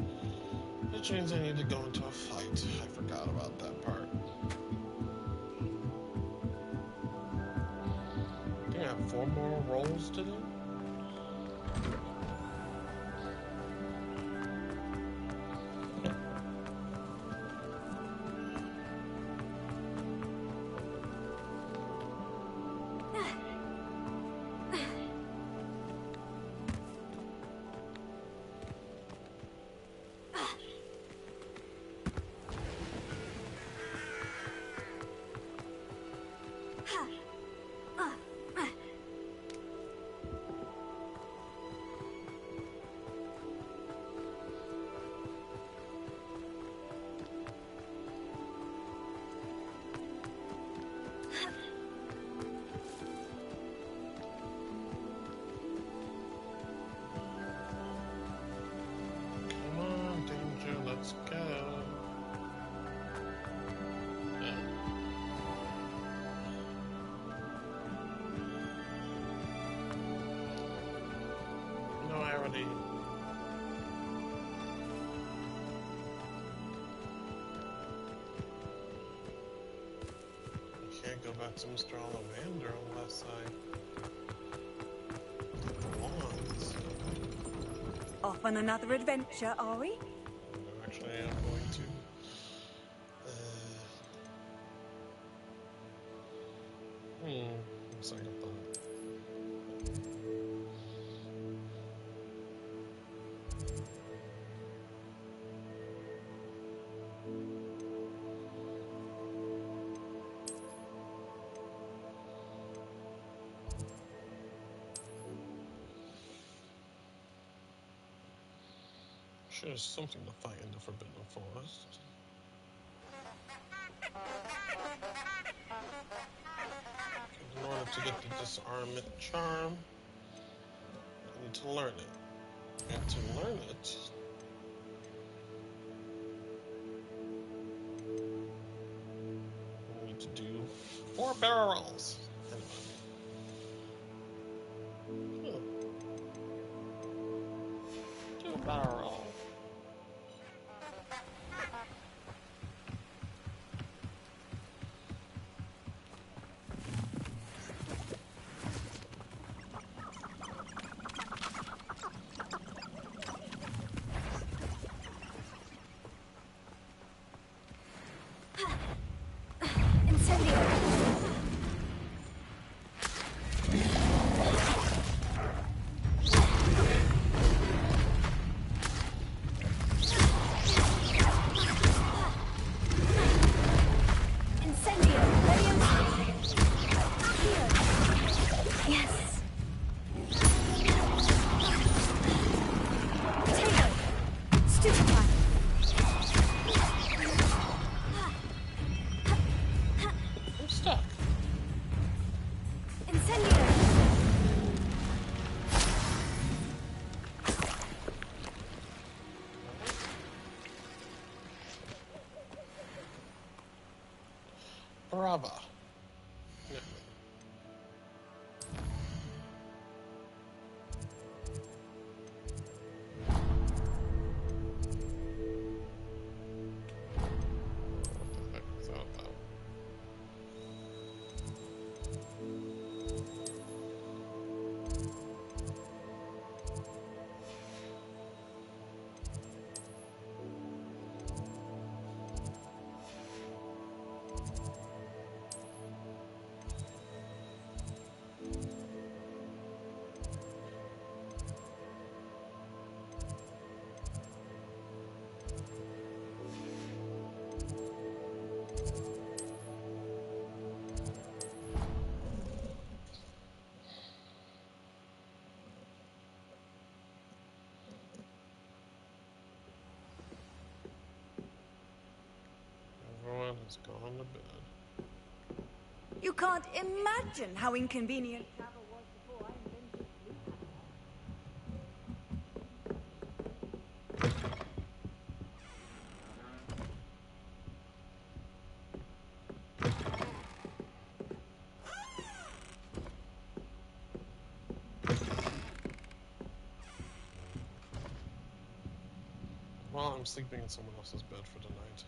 Which means I need to go into a fight. I forgot about that part. I think I have 4 more rolls to do. Let's go. No, I already. I can't go back to Mr. Ollivander unless I get the wands. Off on another adventure, are we? Actually, I'm going to. Second thought. Sure, there's something to fight in the Forbidden Forest. In order to get the disarmament charm, I need to learn it. And to learn it, I need to do 4 barrel rolls. Anyway. 2 barrel rolls. Brava. Yeah. What the heck is that about? everyone has gone to bed. You can't imagine how inconvenient travel was before I invented Well, I'm sleeping in someone else's bed for tonight.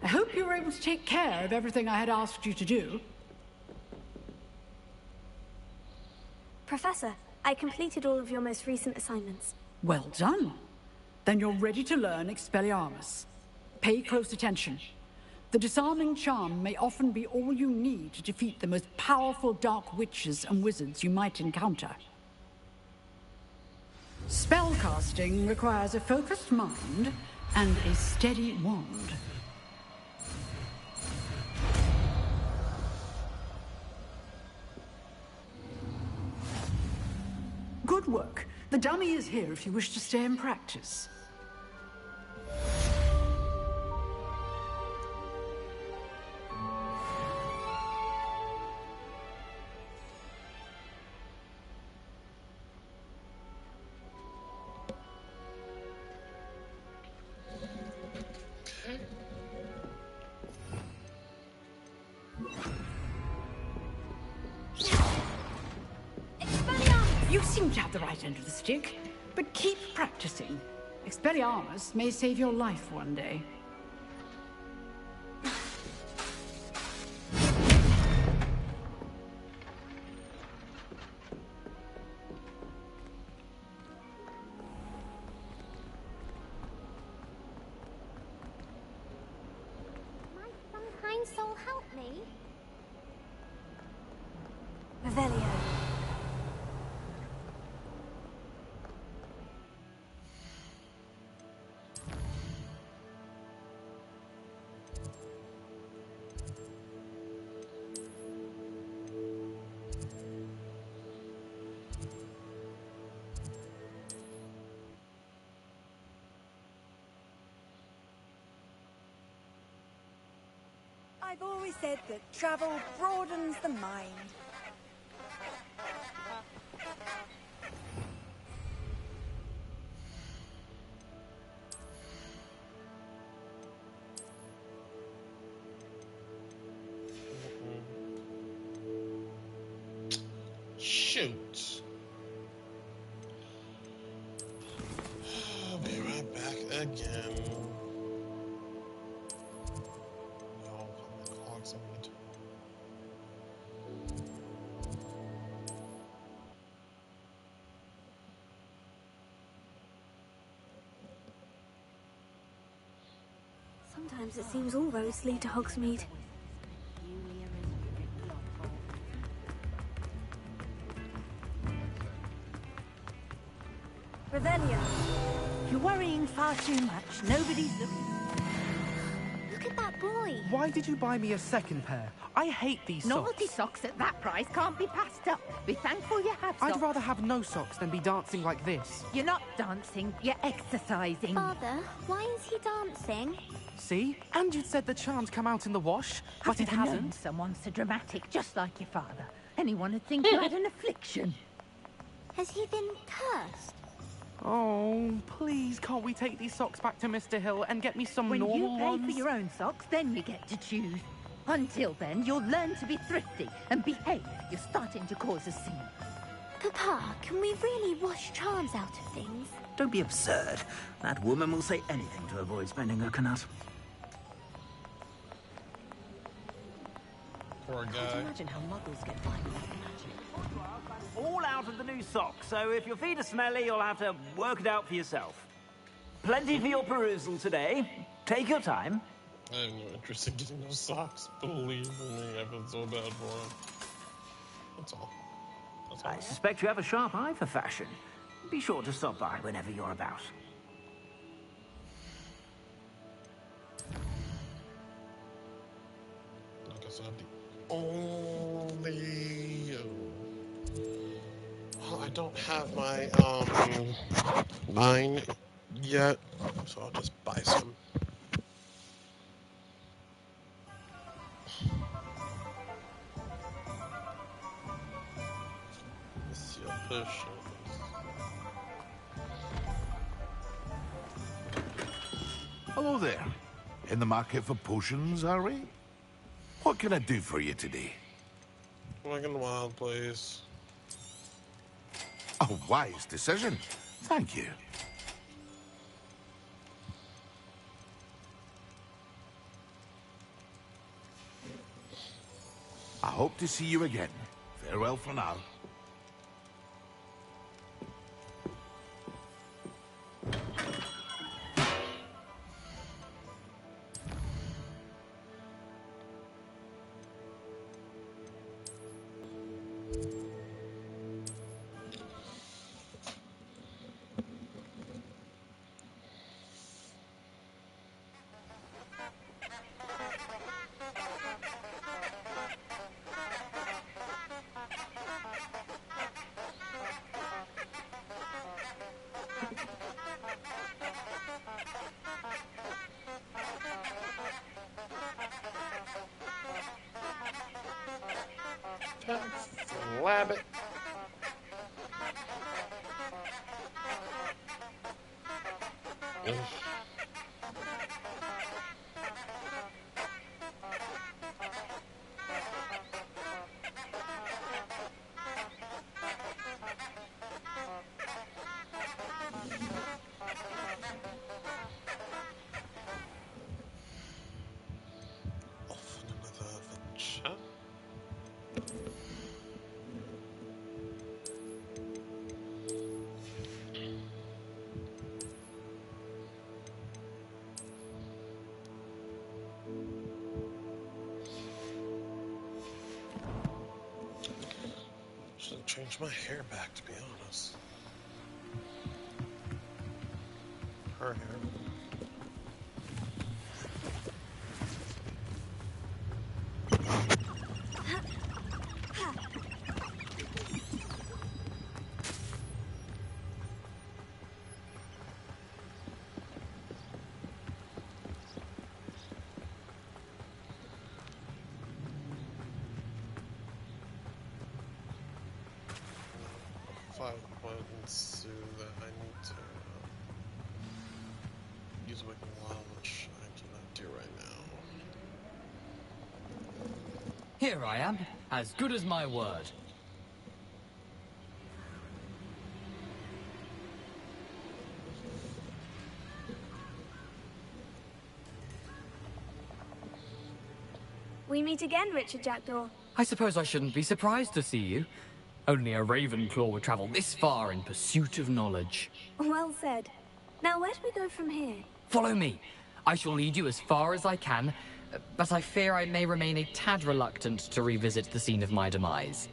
I hope you were able to take care of everything I had asked you to do. Professor, I completed all of your most recent assignments. Well done. Then you're ready to learn Expelliarmus. Pay close attention. The disarming charm may often be all you need to defeat the most powerful dark witches and wizards you might encounter. Spellcasting requires a focused mind and a steady wand. Good work. The dummy is here if you wish to stay and practice. You seem to have the right end of the stick, but keep practicing. Expelliarmus may save your life one day. My sunshine soul help me. Revelio. I've always said that travel broadens the mind. Shoot. I'll be right back again. No, I'm the clogs on it. Sometimes it seems all roads lead to Hogsmeade. Revelio. You're worrying far too much. Nobody's looking. Look at that boy. Why did you buy me a second pair? I hate these Novelty socks. socks at that price can't be passed up. Be thankful you have socks. I'd rather have no socks than be dancing like this. You're not dancing, you're exercising. Father, why is he dancing? See? And you'd said the charms come out in the wash, but I've it never known hasn't. someone so dramatic, just like your father. Anyone would think you had an affliction. Has he been cursed? Oh, please, can't we take these socks back to Mr. Hill and get me some When normal you pay ones? for your own socks, then you get to choose. Until then, you'll learn to be thrifty and behave. You're starting to cause a scene. Papa, can we really wash charms out of things? Don't be absurd. That woman will say anything to avoid spending her canut. Poor Can't guy. imagine how muggles get by with magic. All out of the new socks, so if your feet are smelly, you'll have to work it out for yourself. Plenty for your perusal today. Take your time. I have no interest in getting those socks. Believe me, I feel so bad for him. That's all. That's all. I suspect you have a sharp eye for fashion. Be sure to stop by whenever you're about. I guess I have the only. Well, I don't have my mine yet, so I'll just buy some. Let's see a push. Hello there. In the market for potions, are we? What can I do for you today? Like in the wild place. A wise decision. Thank you. I hope to see you again. Farewell for now. Slab it. Should change my hair back, to be honest. Her hair. So that I need to use Wicked Wild, which I cannot do right now. Here I am, as good as my word. We meet again, Richard Jackdaw. I suppose I shouldn't be surprised to see you. Only a Ravenclaw would travel this far in pursuit of knowledge. Well said. Now, where do we go from here? Follow me. I shall lead you as far as I can, but I fear I may remain a tad reluctant to revisit the scene of my demise.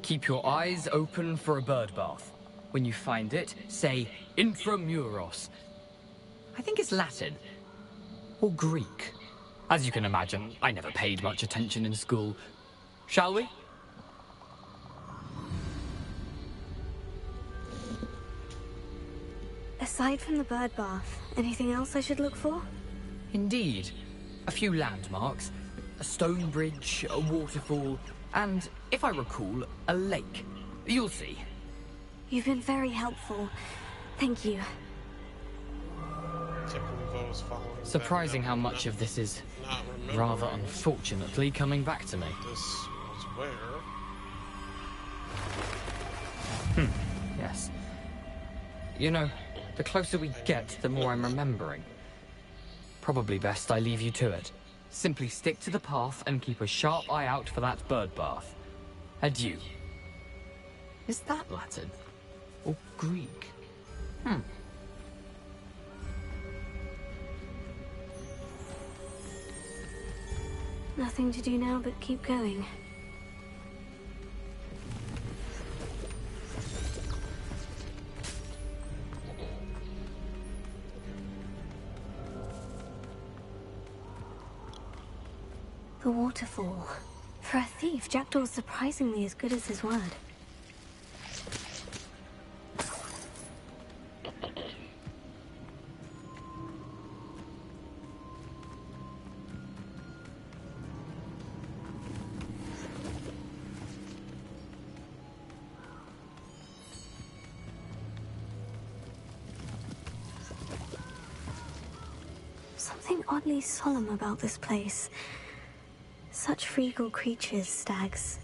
Keep your eyes open for a bird bath. When you find it, say Intramuros. I think it's Latin. Or Greek. As you can imagine, I never paid much attention in school. Shall we? Aside from the bird bath, anything else I should look for? Indeed. A few landmarks, a stone bridge, a waterfall, and, if I recall, a lake. You'll see. You've been very helpful. Thank you. Surprising how much of this is, rather unfortunately, coming back to me. This was where? Yes. You know, the closer we get, the more I'm remembering. Probably best I leave you to it. Simply stick to the path and keep a sharp eye out for that bird bath. Adieu. Is that Latin? Or Greek? Nothing to do now but keep going. The waterfall. For a thief, Jackdaw's surprisingly as good as his word. Something oddly solemn about this place. Such regal creatures, stags.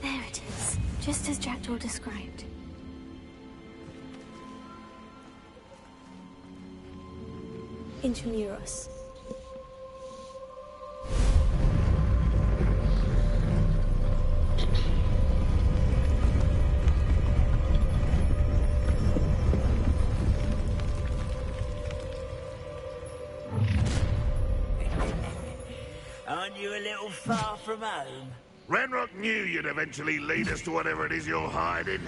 There it is, just as Jackdaw described. Intramuros. Aren't you a little far from home? Ranrock knew you'd eventually lead us to whatever it is you're hiding.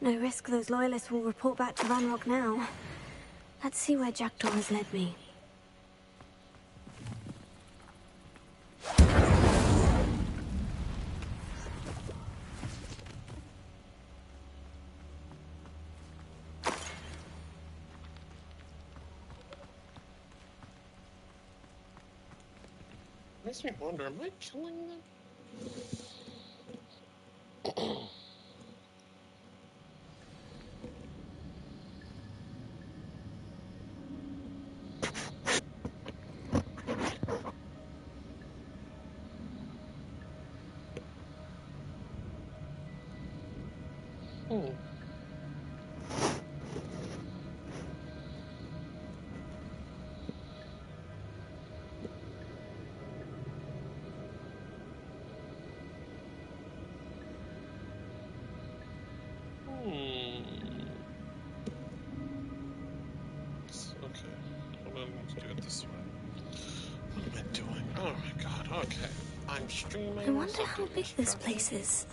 No risk those loyalists will report back to Ranrock now. Let's see where Jackdaw has led me. Makes me wonder, am I killing them? Okay, I'm gonna have to do it this way. What am I doing? Oh my god, okay. I'm streaming. I wonder how big this place is.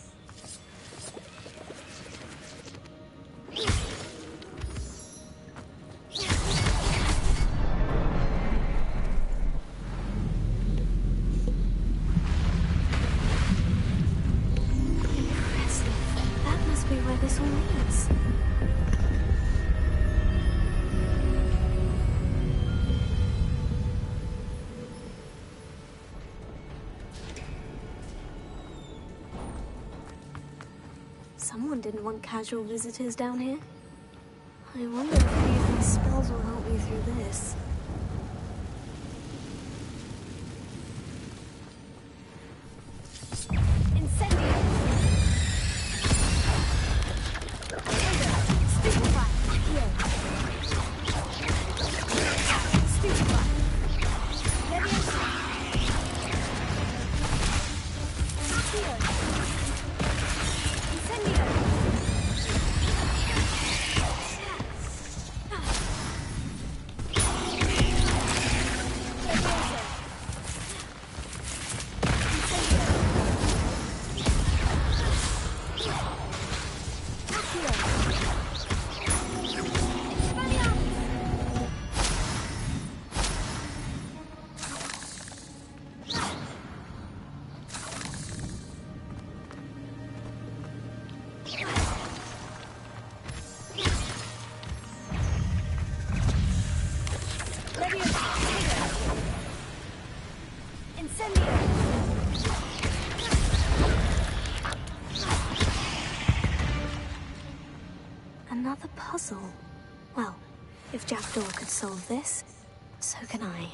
Someone didn't want casual visitors down here. I wonder if any of these spells will help me through this. Another puzzle. Well, if Jackdaw could solve this, so can I.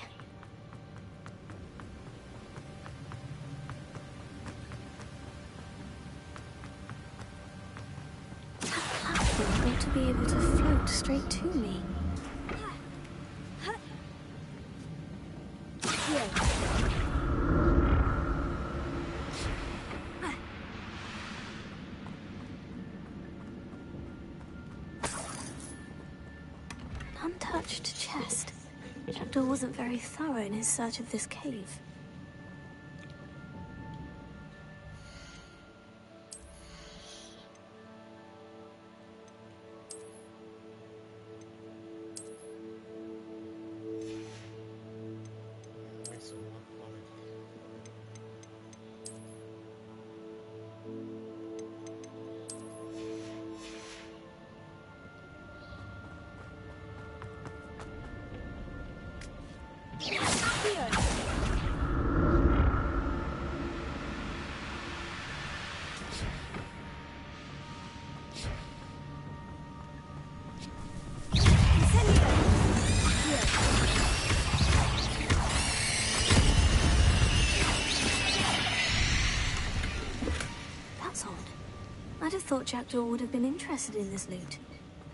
That platform ought to be able to float straight to me. Untouched chest. Jackdaw wasn't very thorough in his search of this cave. That's odd. I'd have thought Jackdaw would have been interested in this loot.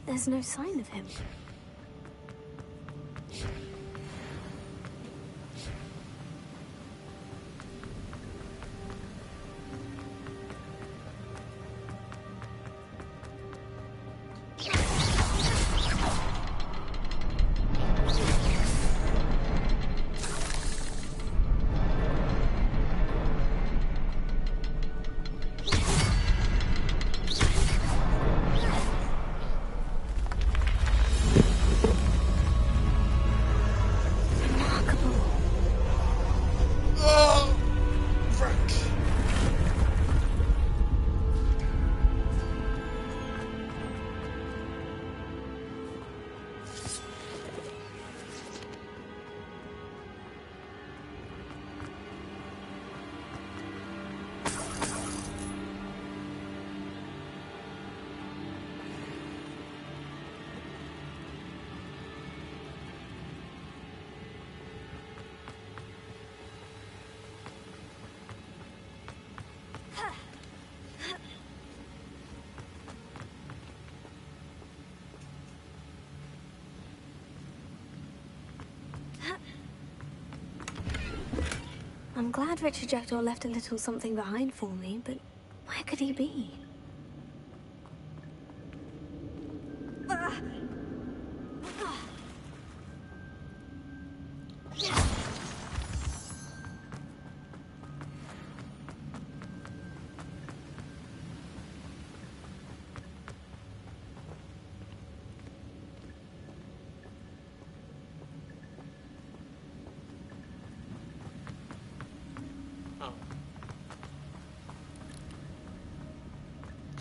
There's no sign of him. I'm glad Richard Jackdaw left a little something behind for me, but where could he be?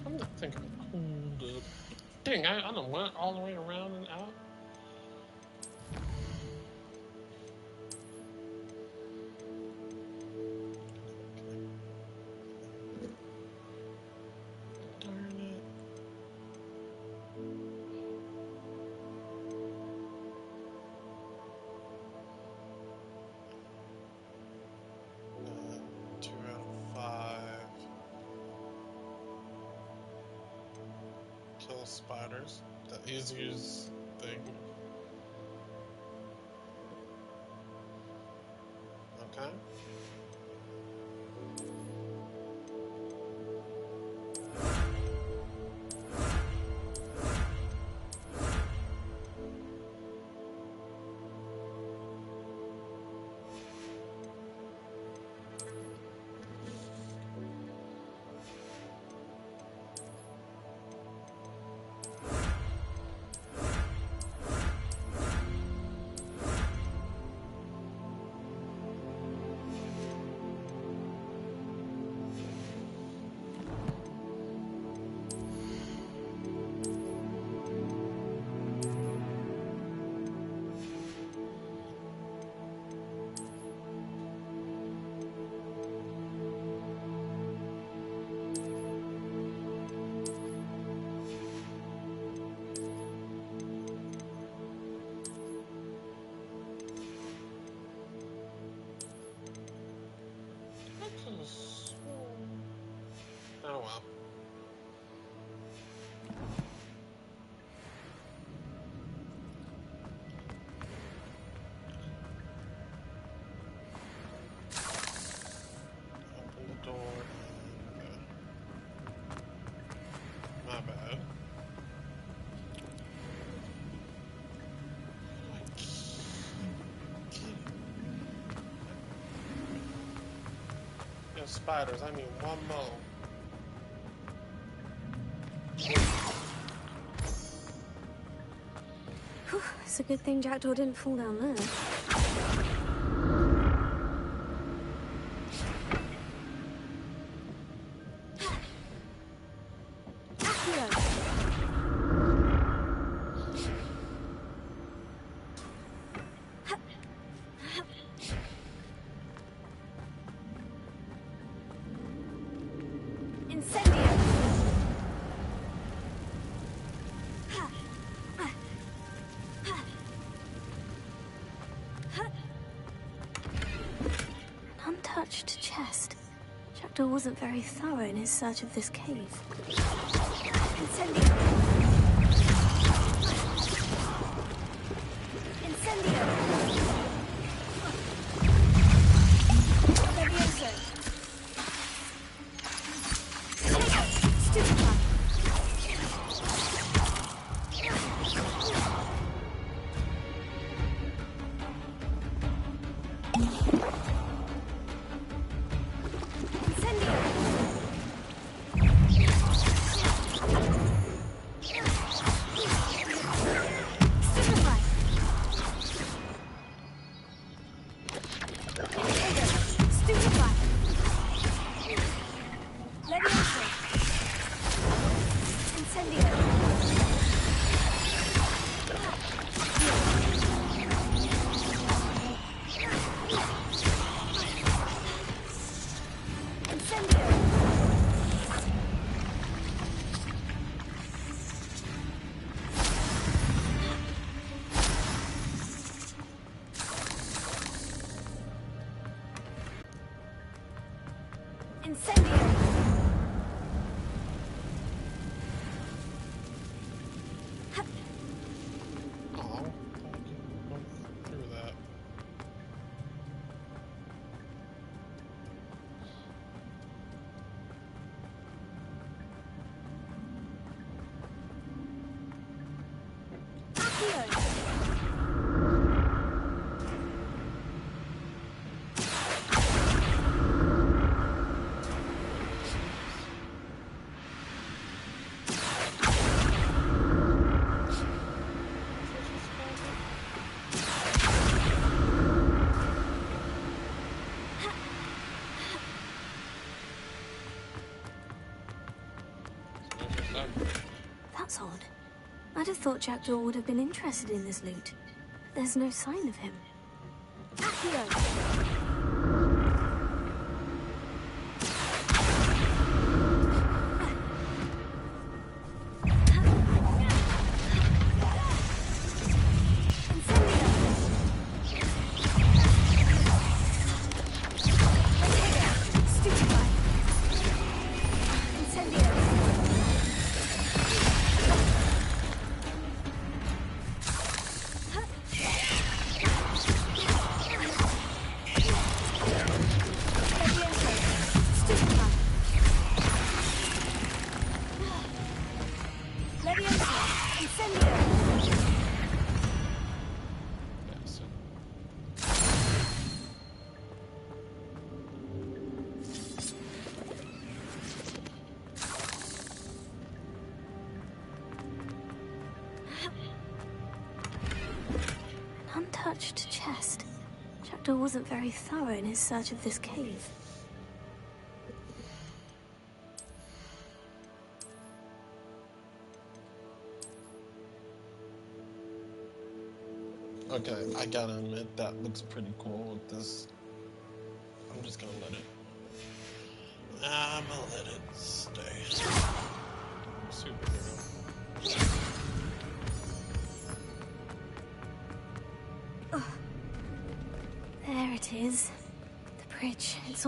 I'm not thinking. Hold up. Dang, I done went all the way around and out. Darn it. Two out of 5. Kill spiders. The easiest thing. Okay. spiders. I mean, one more. Whew, it's a good thing Jackdaw didn't fall down there. Untouched chest. Jackdaw wasn't very thorough in his search of this cave. Incendio! Incendio! Levioso! Stupefy! That's odd. I'd have thought Jackdaw would have been interested in this loot. But there's no sign of him. Accio! Untouched chest. Jackdaw wasn't very thorough in his search of this cave. Okay, I gotta admit, that looks pretty cool with this. I'm just gonna let it. I'm gonna let it stay. Superhero. There it is. The bridge. It's